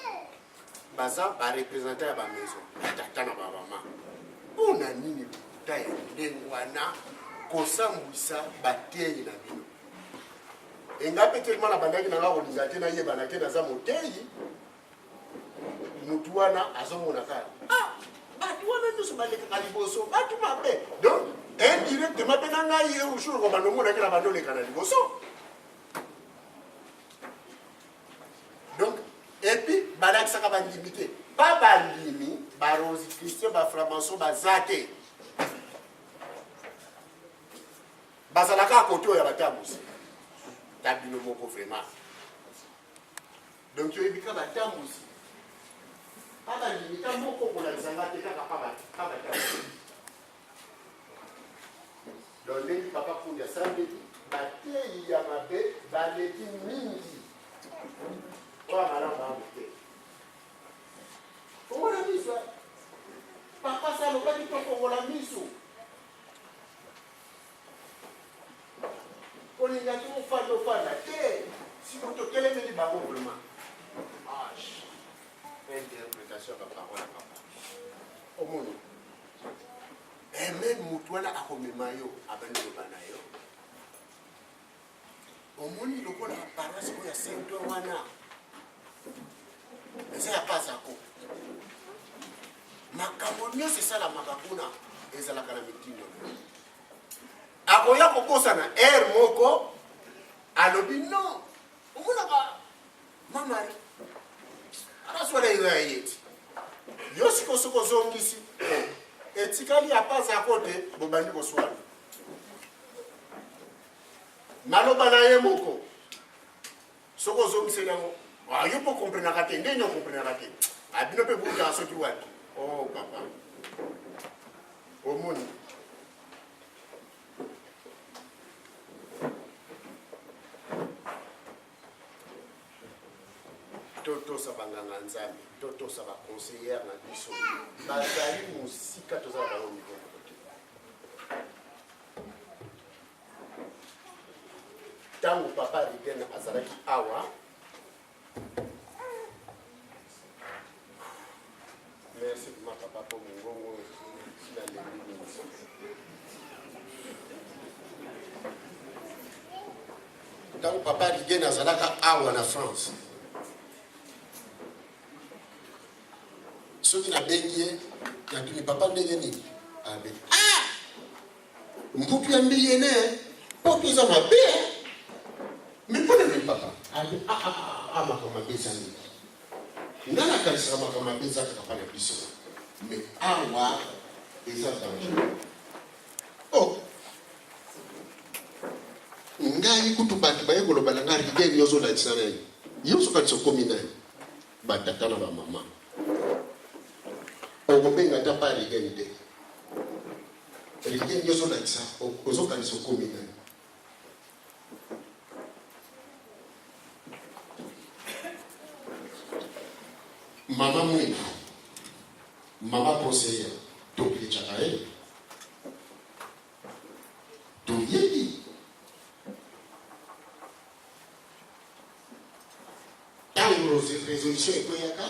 baza barepresentant ya bamaison batata na babama mpona nini lokuta ya ndenge wana kosambwisa bateyi na bino enga mpe telema na bandaki nanga kolinga te nayebana te naza moteyi mutu wana azomonaka bato wana nyonso balekaka liboso bato mabe donc indirectement mpe na ngai jour komanda omonaki na bando oleka na liboso donc epuis balakisaka bandimi te pa bandimi barosi christian baframançon baza te bazalaka akote oyo ya batambusi ta bino moko vraiment donc toyebi ka batambusi pa bandimi ta moko kolakisanga te kaka pa batambusi donc ndenge papa kundi asambeli bateyi ya mabe baleki mingi oyo malamu bango te kongola miso papa salobaki tokongola miso kolingaki ofanda te siko tokelemeli bango vraiment interprétation ya baparole ya papa omoni même mutu wana akomema yo abandi loba na yo omoni lokola paroisse oyo ya Saint-Ouen wana eza ya pasako makambo nyonso esalamaka kuna ezalaka na mitindo akoya kokosana aire moko alobi non omonaka mamari anaswala yo ya yeti yo siko soko ozongisi etikali ya pasako te bobandi koswana maloba na ye moko soko ozongiseli yango yo mpo komprenaka te ndenge okomprenaka te abino mpe bukaka soki wapi papa omoni totosa banganga nzambe totosa baconseillere na biso bazali mosika tozala bango niveau moko te ntango papa Rigen azalaki awa merci ma papa po mongongo sila lengi ntango papa Rigen azalaka awa na France soki nabengi ye nakini papa ndenge nini abe mputu ya mbi yene poto eza mabe mipona nini papa abe makambo mabe eza nini nga nakanisaka makambo mabe eza kaka pa na biso me awa eza danger ngai kutubatu baye koloba ngari rigeni yozo la tsana yozo ka tsokomina batata na ba mama ogobenga ta pa rigeni te rigeni yozo la tsana ozo ka tsokomina mama mwe mama conseillère to pichakae to yedi tango résolution ekoyaka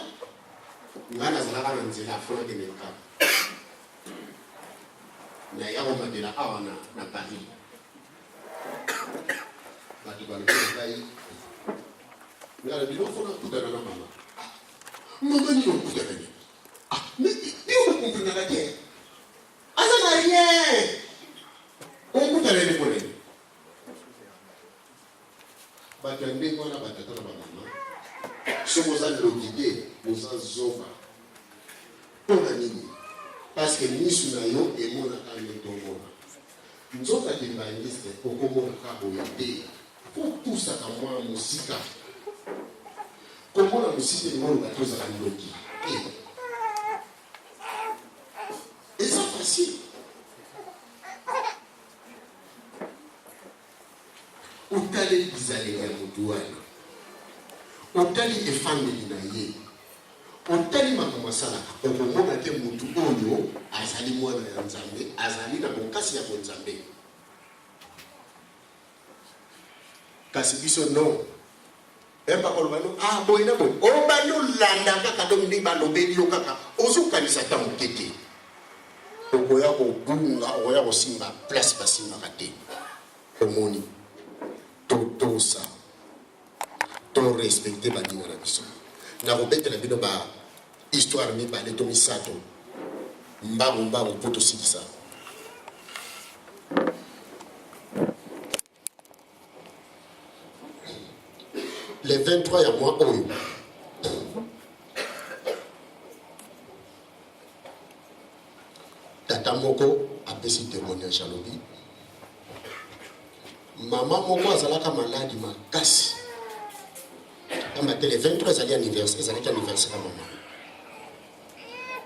ngana zalaka na nzela afuna keneka na yako madela awana na Paris batu baloi ngala bilo fona kutana na mama mama ni kutana ni mais on comprend la guerre ça n'a rien on kutana ni pole batu ndeko na batata na mama somo za logide moza zoba pona nini parce que misu na yo emona ka ndomona nzoka dimbaniste okomona ka boyade pour tout ça ka mwa musika komona musika ni mona toza ka ndoki et ça facile utale bizale ya mutuana otali efamili na ye otali makomasala okomona te mutu oyo azali mwana ya nzambe azali na bokasi ya bonzambe kasi biso non emba kolobano boyina boy obano landa kaka donc ndi balobeli yo kaka ozokanisa ta mokete okoya kobunga okoya kosimba place basimbaka te omoni totosa to respecter baninga na biso na kobetela bino ba histoire mibale to misato mbangu poto sikisa le 23 ya mois oyo tata moko apesi témoignage alobi mama moko azalaka maladi makasi le 23 azali anniversaire ezalaki anniversaire ya mama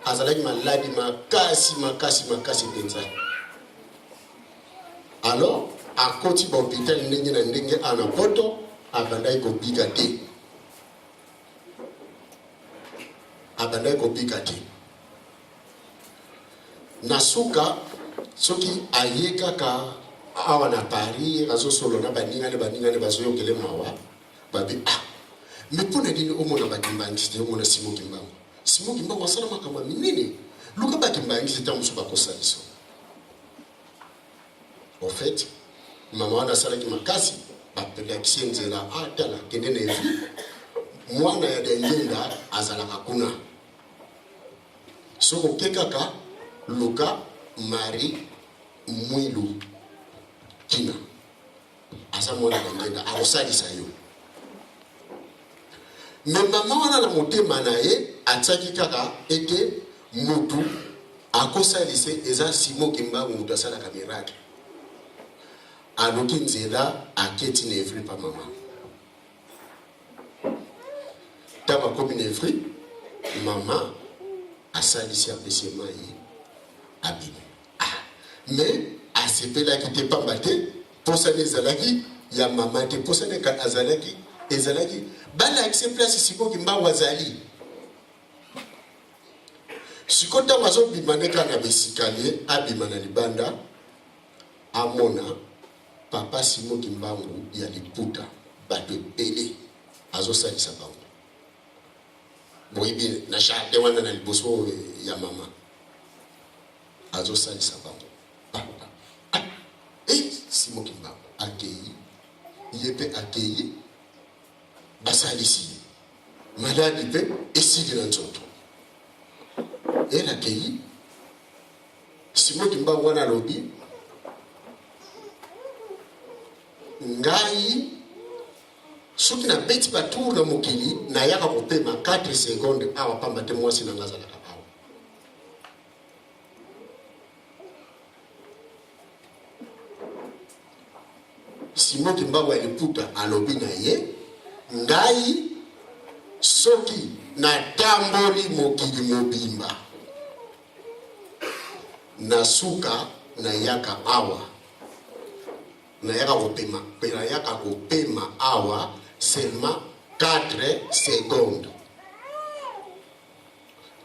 azalaki maladi makasi penza alors akoti ba hôpital ndenge na ndenge ana poto abandai kobika te nasuka soki ayekaka awa na Paris azosolo na baningane bazoyokele mawa babi mais pour ne dire au monde bakimbangi c'était au monde Simon Kimbangu asala makama minene luka bakimbangi c'était un musuba kosaliso en fait maman na sala ki makasi bapela kienzela atala kenene evi mwana ya dengenda azala kakuna soko kekaka luka mari mwilu kina asa mwana dengenda akosalisa yo mais maman wana na motema na ye atsaki kaka ete mutu akosalise eza Simon Kimbangu mutu asalaka miracle aloki nzela aketi na evri pa mama taba komi na evri mama asalisi apesi mai abimi mais asepelaki te pamba te posana ezalaki ya mama te posana azalaki ezalaki bala akse place Simon Kimbangu azali sikota wazo bimaneka na besikalier abima na libanda amona papa Simon Kimbangu ya liputa bato pele azosalisa bango boyibi na charte wana na liboso ya mama azosalisa bango Simon Kimbangu akei yepe akei basalisi maladi pe esili na nzoto ela kei Simon Kimbangu wana lobi ngai soki na beti batour na mokili na yaka kopema 4 secondes awa pamba te mwasi na ngazala kabao Simon Kimbangu aliputa alobi na ye ngai soki na tamboli mokili mobimba na suka na yaka awa na yaka kopema awa seulement 4 secondes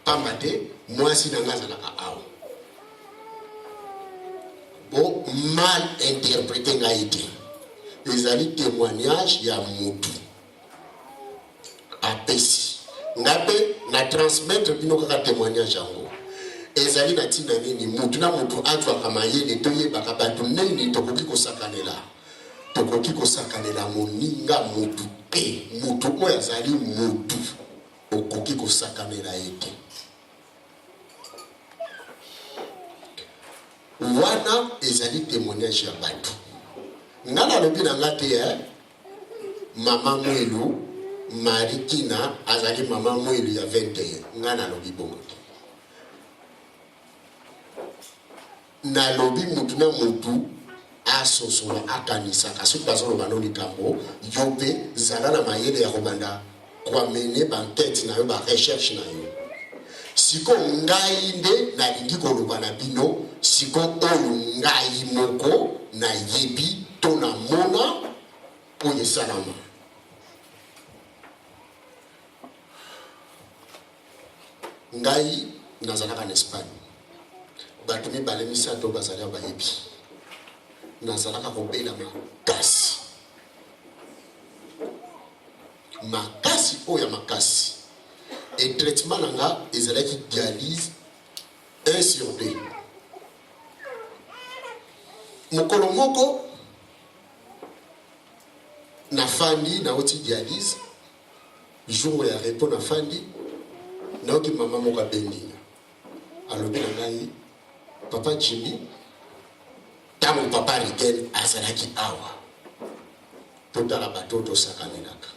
pambate mwasi na ngazalaka awa bon mal interprété ngaïté ezali témoignage ya mutu apesi ngape na transmettre bino kaka témoignage yango ezali na tina nini mutu na mutu atwa kama yele toyebaka bato nini tokoki kosakanela moninga mutu pe mutu oyo azali mutu okoki kosakanela ete wana ezali témoignage ya bato ngana lobi na ngate mama mwelu Marikina azali mama mwelu ya 21 ngana lobi bongo na lobi mutu na mutu asosola akanisaka soki bazoloba no likambo yo mpe zala na mayele ya kobanda kwamene bankete na yo barecherche na yo siko ngai nde nalingi koloba na bino siko oyo ngai moko nayebi to na mona oyo esalama ngai nazalaka na Espagne bato mibale misato bazali bayebi nazalaka kobela makasi oyo makasi et traitement nanga ezalaki dialyse 1/2 mokolo moko na fandi na oti dialyse jour ya repos na fandi na oki mama moko abengi alobi na ngai papa Jimmy tamu papa Rigen azalaki awa totala bato tosakanelaka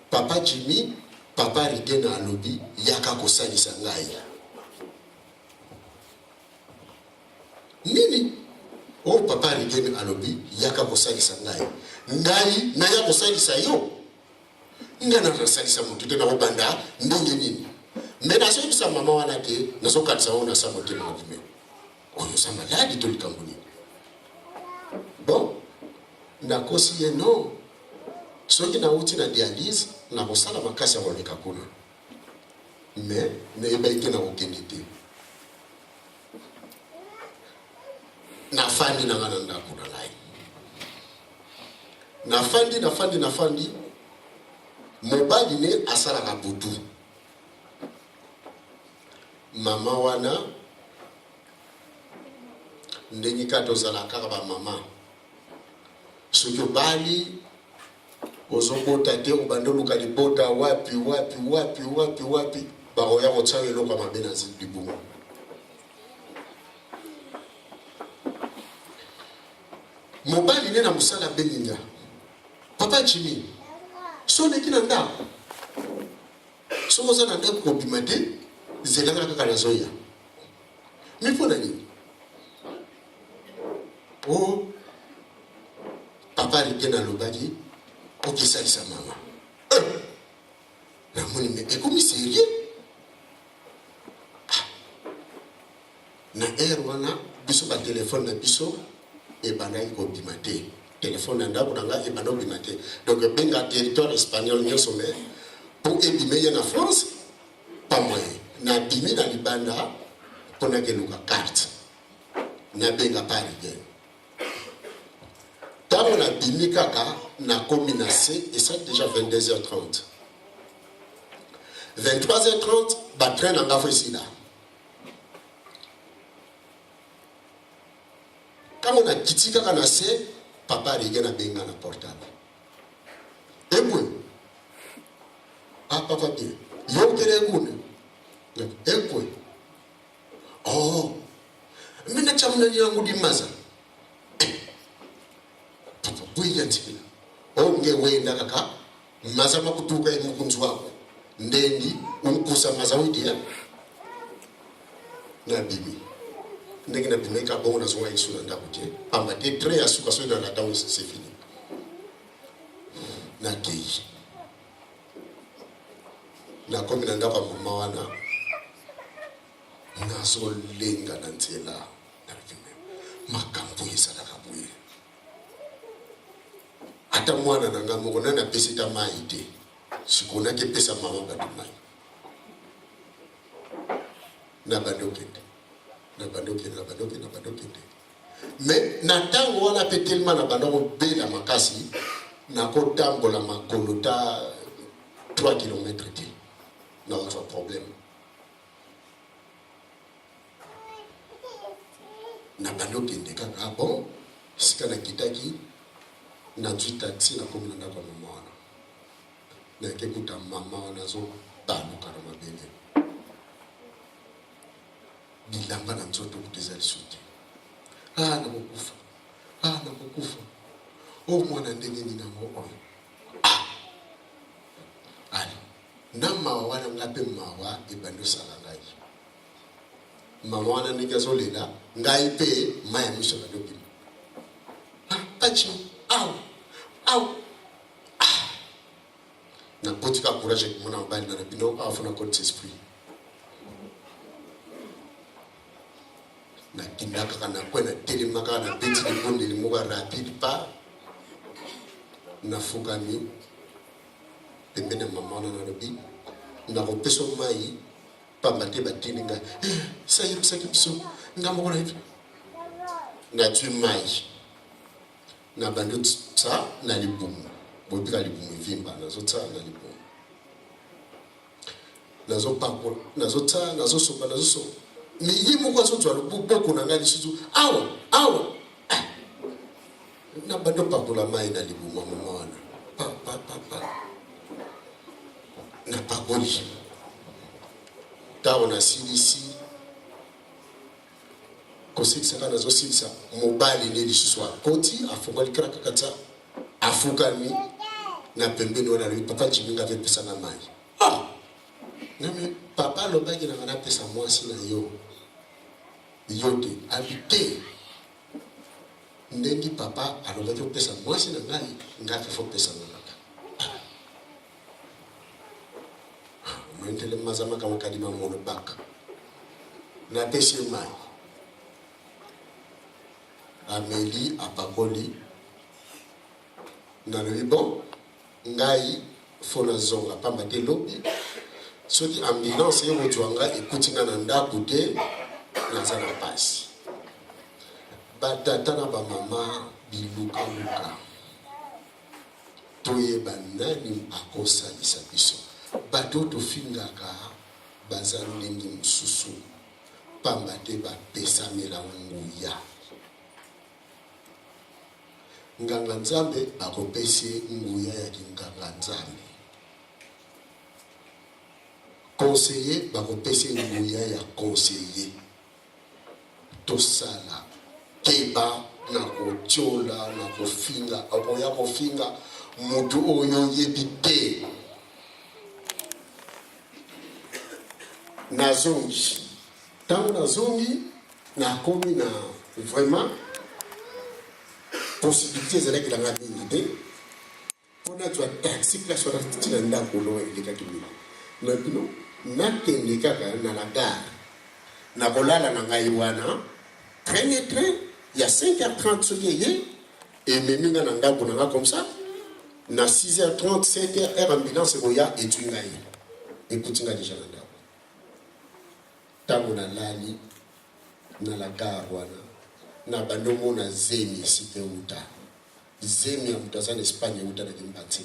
papa Jimmy papa Rigen alobi yaka kosalisa ngai nini o papa Rigen alobi yaka kosalisa ngai na yaka kosalisa yo ngana nasalisa mutu te na kobanda ndenge nini mais nazoyebisa mama wana te nazokatisa ona sa motema na bimeo oyo sa maladi to likambo nini bon nakosi ye no soki nauti na dialyse na kosala makasi ya koleka kuna mais nayeba ete na kokende te nafandi na nga na ndako na ngai nafandi mobali ne asalaka butu mama wana ndenge kaka tozala kaka bamama soki obali ozobota te obanda oluka libota wapi bakoya kotia eloko ya mabe na libungu mobali ne na mosala beninga papa Jimmy so neki na ndako so oza na ndako kobima te zelanga kaka na zoya mifo na nini o papa Rigen alobaki okisalisa mama namoni me ekomi serie na air wana biso ba telefone na biso ebandaki kobima te téléphone na ndako nanga ebanda kobima te donc benga territoire espagnol nyonso me po ebime ye na France pas moyen na bimi na libanda mpona keluka carte na benga pa Rigen ntango na bimi kaka na komi na se et ça déjà 22h30 23h30 batrain nanga fo esila ntango na kiti kaka na se papa Rigen abenga na portable ebwe papa bien yokele ngune ekwe oh mina chamuna yangu dimaza papa buya ntikila onge wenda kaka maza makutuka emukunzi wako ndendi umkusa maza widia na bibi ndenge na bimeka bongo nazonga yesu na ndako te pamba te tre ya suka soki na ntango c'est fini nakei nakomi na ndako ya mama wana nazolenga na nzela nalokime makambo ezalaka boye ata mwana na nga moko nani apesi ta mai te sikonaki epesa mama bato mai na bandokende mais na ntango wana mpe telema na banda kobela makasi nakotambola makolo ta 3 km te nakozwa problème na bandokende kaka bon esika nakitaki nazwi taxi nakomi na ndako ya mama wana nayeke kuta mama wana azobaluka na mabele bilamba na nzoto kuta eza lisu te nakokufa o mwana ndenge nini nango oyo ali na mawa wana nga mpe mawa ebandi osala ngai mama wana ndenge azolela ngai mpe mai ya miso ebandi obima pachi au nakotika courage komona mobali na bino afuna côte esprit nakinda kaka nakwe na telema kaka na beti libondeli moko rapide pa nafukami pembeni ya mama wana nalobi nakopesa mai pamba te batindi ngai sayebisaki biso nga moko na natwi mai na bando tsa na libumu bobika libumu evimba nazotsa na libumu nazopakola nazosopa miyi moko azozwa loboko na ngai lisusu awa na bando pakola mai na libumu ya mama wana na pakoli ntango nasilisi kosekisaka nazosilisa mobali nde lisusu akoti afungoli kaka kaka tsa afukami na pembeni wana alobi papa jiminga ave pesanga mai nami papa alobaki nanga napesa mwasi na yo te abi te ndenge papa alobaki opesa mwasi na ngai ngafe fo pesanga kaka moentele mazamaka makadima mono baka napesi mai ameli apakoli nalobi bon ngai fo nazonga pamba te lobi soki ambulance ekozwa ngai ekuti nga na ndako te naza na pasi batata na bamama bilukaluka toyeba nani akosalisa biso bato tofingaka baza ndenge mosusu pamba te bapesamela nguya nganga nzambe akopesi nguya ya nganga nzambe conseiller bakopesi nguya ya conseiller tosala keba na kotiola na kofinga akoya kofinga mutu oyo yebi te nazongi ntango nazongi nakomi na vraiment possibilité ezalaki nanga mingi te mpona zwa taxi place wana tina ndako lo elekaki mino na bino nakende kaka na la gare nakolala na ngai wana train ya 5h30 soki eye ememi nga na ndako na nga comme ça na 6h30 7h heure ambulance ekoya etui ngai ekuti nga deja na ndako ntango nalali na la gare wana na bandomo na zemi esika euta zemi ya moto aza na espagne euta na kimbanzi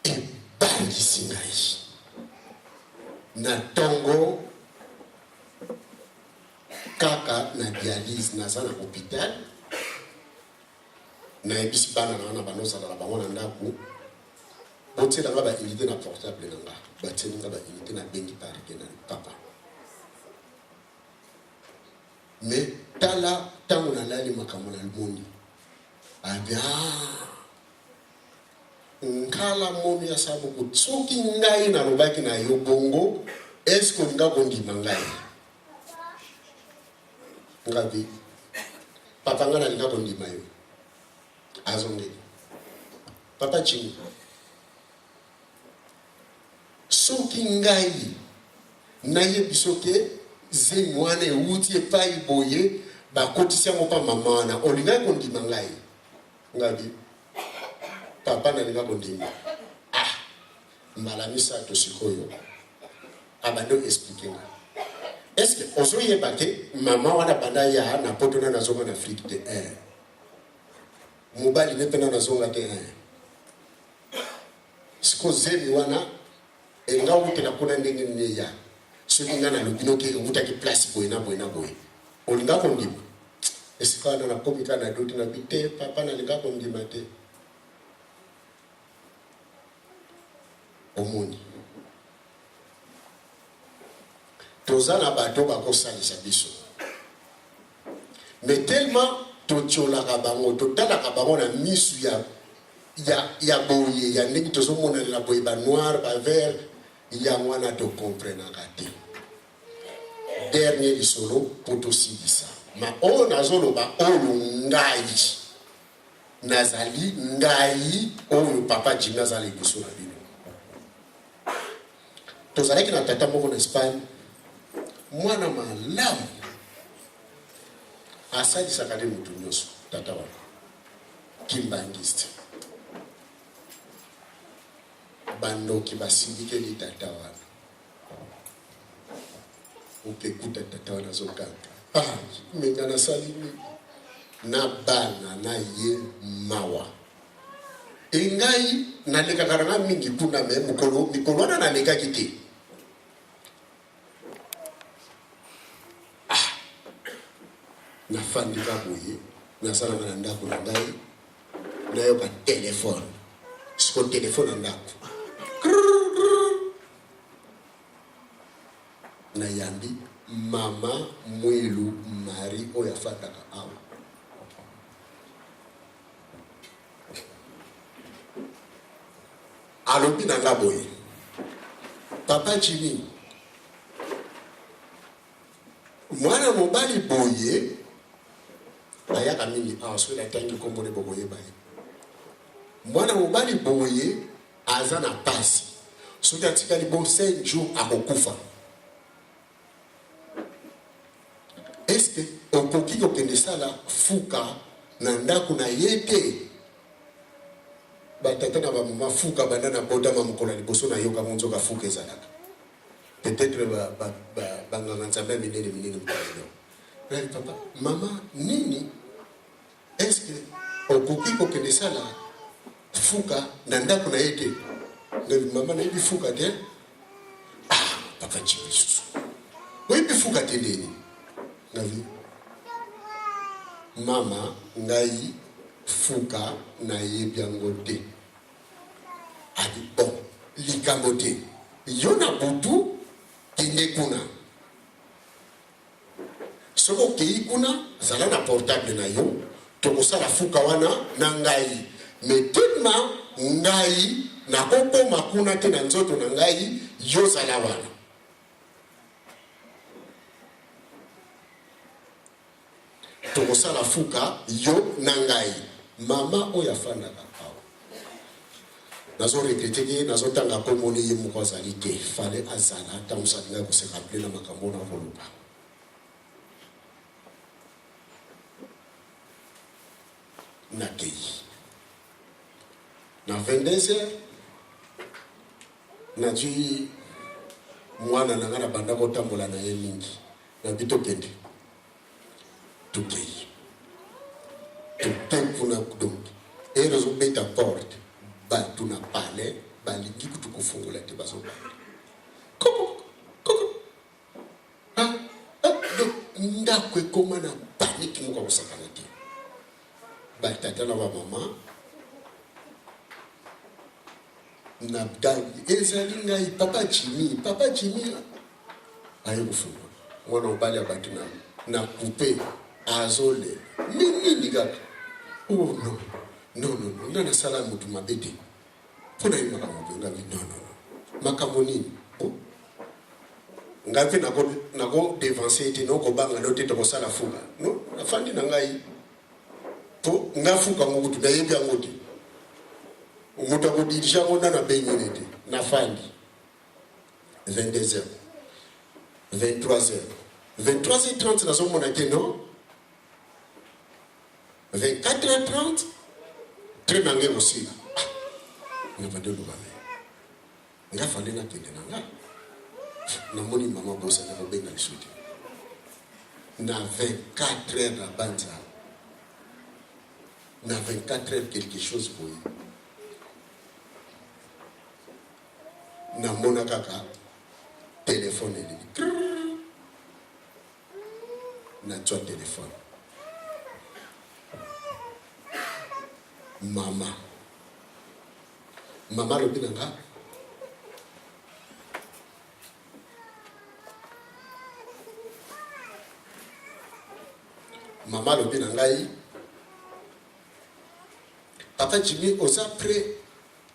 ebangisi ngai na ntongo kaka na dialyse naza na hôpital nayebisi bana nanga na banozala na bango na ndako botielanga baunité na portable nanga batielinga baunité na bengi parke na papa mais tala ntango nalali makambo na limoni abia nkala moni ya sabuku soki ngai na lobaki na yo bongo est-ce que nga kondima ngai ngabi papa ngana linga kondima yo azonge papa chini soki ngai na ye bisoke ze mwana uti epai boye ba kotisi yango pa mama wana olinga kondima ngai ngabi papa na linga kondima malamisa to sikoyo abando expliquer est-ce que ozoye bake mama wana banda ya na poto na zonga na Afrique de mobali ne pena na zonga te siko zemi wana enga wuke na kuna ndenge ne ya soki nga na lobino ke utaki place boye na boye olinga kondima esika na komika na doti na bite papa na linga kondima te omoni tozana bato bakosalisa biso mais tellement totiolaka bango totalaka bango na misu ya boye ya ndenge tozomonana boye ba noir ba vert yango wana tokomprenaka te dernier lisolo po tosilisa ma oyo nazoloba oyo ngai nazali ngai oyo papa Jimmy nazali liboso na bino tozalaki na tata moko na Espagne mwana malamu asalisaka nde moto nyonso tata wana kimbangiste bandoki basilikeli tata wana upekuta tata wana zokanga menga nasalimi na bana na ye mawa engai nalekaka nanga mingi kuna me mikolo wana nalekaki te nafandika boye nasalanga na ndako na ngai nayoka telefone siko telefone na ndako nayambi mama Mwilu Mari oyo afandaka awa alobi na nga boye papa Jimmy mwana mobali boye ayaka mingi soki natangi kombone bokoyeba ye mwana mobali boye aza na pasi soki atikali bo 5 jours akokufa est-ce que okoki kokende sala fuka na ndako na ye te batata na bamama fuka banda na botama mokolo ya liboso na yoka monzoka fuka ezalaka peut-être banganga nzambe minene mokolo papa mama nini est-ce que okoki kokende sala fuka na ndako na ye te ngabi mama na yebi fuka te papa Jimmy susu oyebi fuka te nini ngabi mama ngai fuka na yebi yango te adi bon likambo te yo na butu kende kuna soko kei kuna zala na portable na yo tokosala fuka wana na ngai metima ngai nakokoma kuna te na nzoto na ngai yo zala wana tokosala fuka yo na ngai mama oyo afandaka awa nazo regreteke nazo tanga komoni ye moko azali te fale azala ata mosalinga kose rappele na makambo na koloba nakei na 22h nazwi mwana na nga na banda kotambola na ye mingi na bitokende tukei tukuna donc erezobeta porte bato na pale balingi kutu kofungola te bazobanda koko ndako ekoma na paniki moko kosakana te batata na bamama na dangi ezali ngai papa Jimmy aye kofungola mwana mobali ya bato na coupe azole nini kaka oh non nana sala mutu mabete Pour aller non, non. Makamoni. Ngavi nako devancer te non ko banga lote to sala fuga. Non, la fandi na ngai. To ngafuka ngutu na yebi ngoti. Umuta ko dirija ngona na benyelete na fandi. 22h. 23h. 23h30 na somo na keno. 24h30 très nangé aussi. On va de l'ouvaler. On va falloir la télé nanga. Na moni maman bossa na benga le soutien. Na 24h la banza. Na 24h quelque chose pour lui. Na mona kaka téléphone ele. Na toi téléphone. Mama lobi nanga mama lobi nangai papa Jimmy oza prêt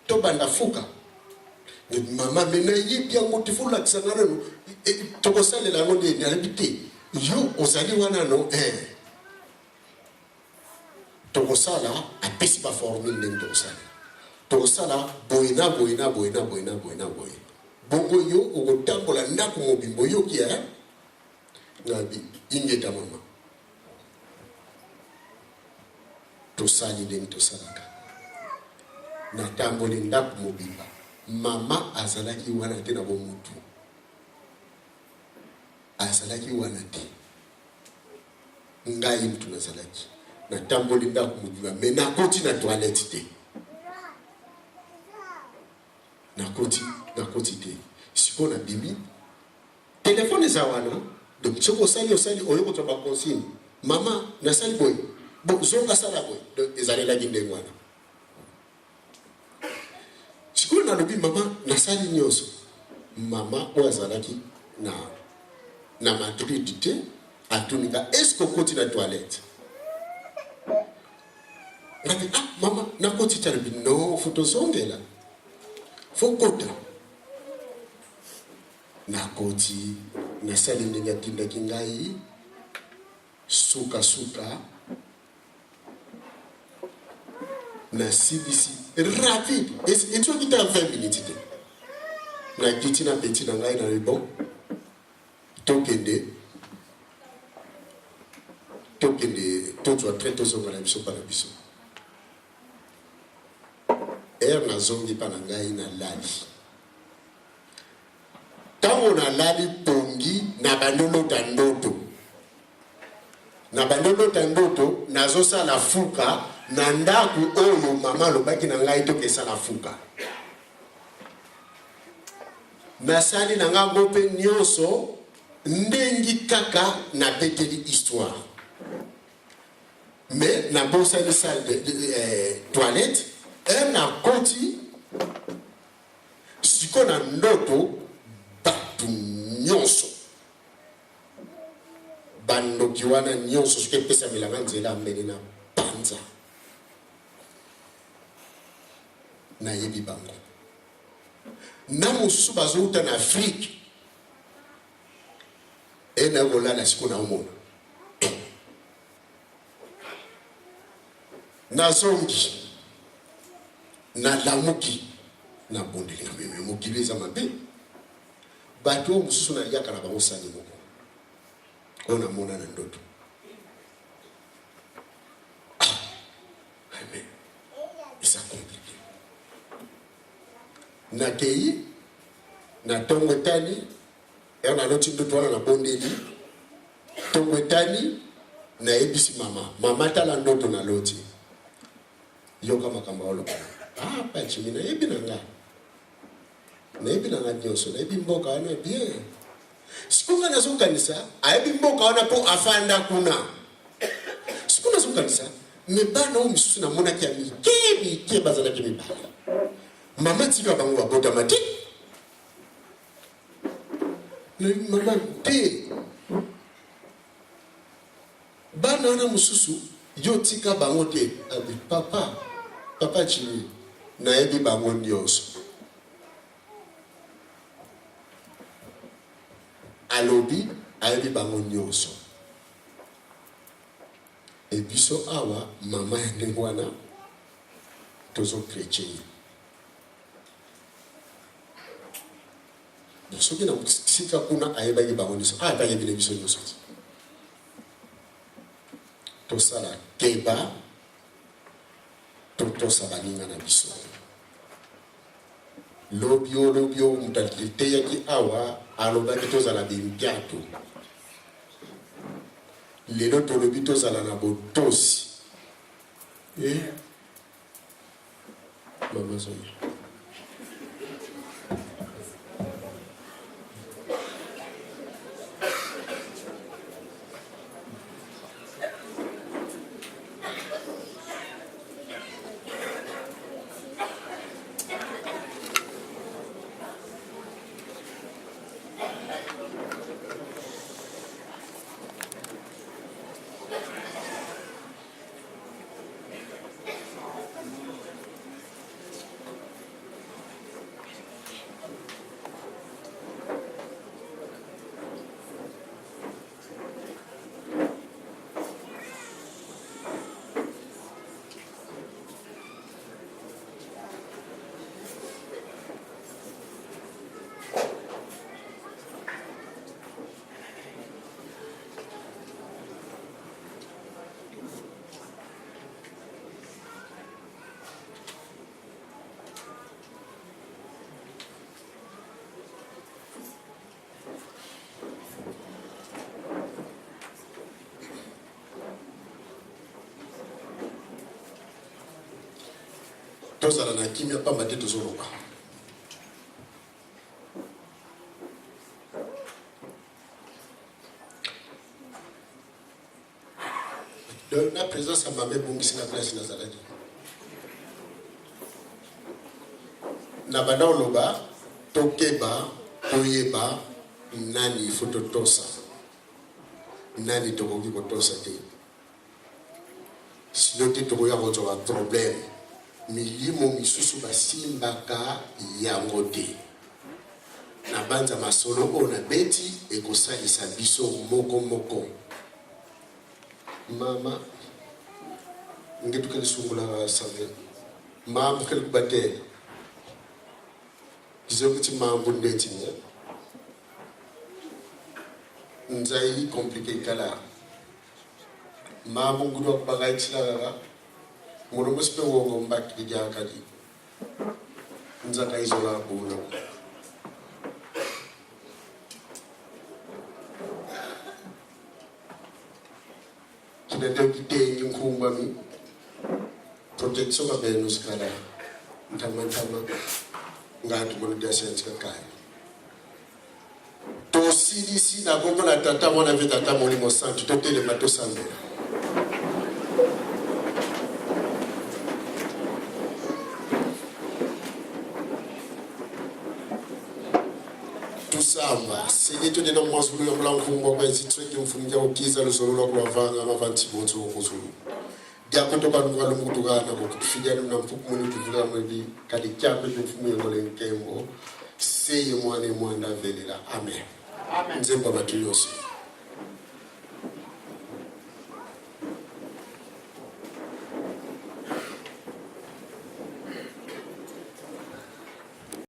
to banda fuka mama mena yibi yango tifula kisangana no to ko salela ngo de nyalibite yo ozali wana no Tokosala a pesi pas formule nem tokosala. Tokosala boina. Bongo yo okotambola ndako mobimbo yo kia ngabi ingeta mama. Tosali dem tosalaka. Na tambole ndako mobimba. Mama azalaki wana te na bomutu. Azalaki wana te. Ngai mtu nazalaki. Na tamboli ndako mobimba mais na koti na toilette te. Na koti te. Siko na bibi. Téléphone za wana. Donc choko sali oyo ko ba consigne. Mama na sali boy. Bon zonga sala boy. Donc ezali la ginde wana. Siko na lobi mama na sali nyoso. Mama oazalaki na maturité te atunika est-ce que koti na toilette. Mama, na koti taribi no photo zonge la. Fokota. Na koti na sali ndenge tinda kingai suka na CBC rapide et tu qui t'a 20 minutes na kiti na petit na ngai na bon tokende to tu très tôt zonga la biso para biso. Na zongi panangai na lali. Tango na lali pongi na bandolo tandoto. Na bandolo tandoto nazo sala fuka na ndaku oyo mama lobaki na ngai to kesa la fuka. Na sali na ngambo pe nyonso ndengi kaka na beteli histoire. Mais na bosa ni salle de toilette na koti siko na ndoto batu nyonso bandoki wana nyonso sike pesa milanga nzela mbele na panza na yebi bango na mosusu bazouta na Afrique na kolala siko na omona na zongi na lamuki na bondeli meme mokileza mabe bato mususu na yaka na bango sani moko ona mona na ndoto mais c'est compliqué na kei na tongo tani na loti ndoto wana na bondeli tongo tani na ebisi mama tala ndoto na loti yoka makamba olo pachi mina yebi nanga nyonso na yebi mboka wana bien sikunga nazo kanisa ayebi mboka wana po afanda kuna sikunga nazo kanisa me bana o misusu na mona ki ami ke bazala ki mibala mama tika bango babota mati le mama te bana na mususu yo tika bango te abi papa Chini nayebi bango nyonso. Alobi ayebi bango nyonso. Et biso awa mama ya ndenge wana tozo chrétien. Soki na sika kuna ayebaki bango nyonso, ayebi na biso nyonso. Tosala keba totosa baninga na biso. Lobio mutalite yaki awa alobaki tozala bimpiato. Lelo tolobi tozala na botosi. Mama Zoya. Tozala na kimia pamba te tozoloba. La présence à ma mère bongisi na place na zalaki. Na bana oloba tokeba toyeba nani fototosa. Nani tokoki kotosa te. Sino te tokoya kozoba problème. Milimo misusu basimbaka yango te. Na banza masolo o na beti ekosalisa biso moko. Mama ngetu kele sungula save. Mama kele kubate. Kizokuti mambo ndeti ne. Nzai compliqué kala. Mama ngudo bagai tsila. Moro mospe wongo mbaki jakadi. Nzaka izola bula. Kinende kite nkumba mi. Protection ka benus kala. Ntama ngatu mono descent kakai. To si na gogo na tata mona vita tata moni mo santu to tele bato sambe. Samba, c'est tout de nos mois sur le blanc pour moi, si tu es un fou, qui est le solo, la vente, la vente, bon, sur le solo. Diakoto ba nunga lo mutuga na ko fidya na mfuku mo tuvuga mo bi kali kyapo to fumu yo le nkembo, seye mwana velela. Amen. Amen. Nzemba batu yosi.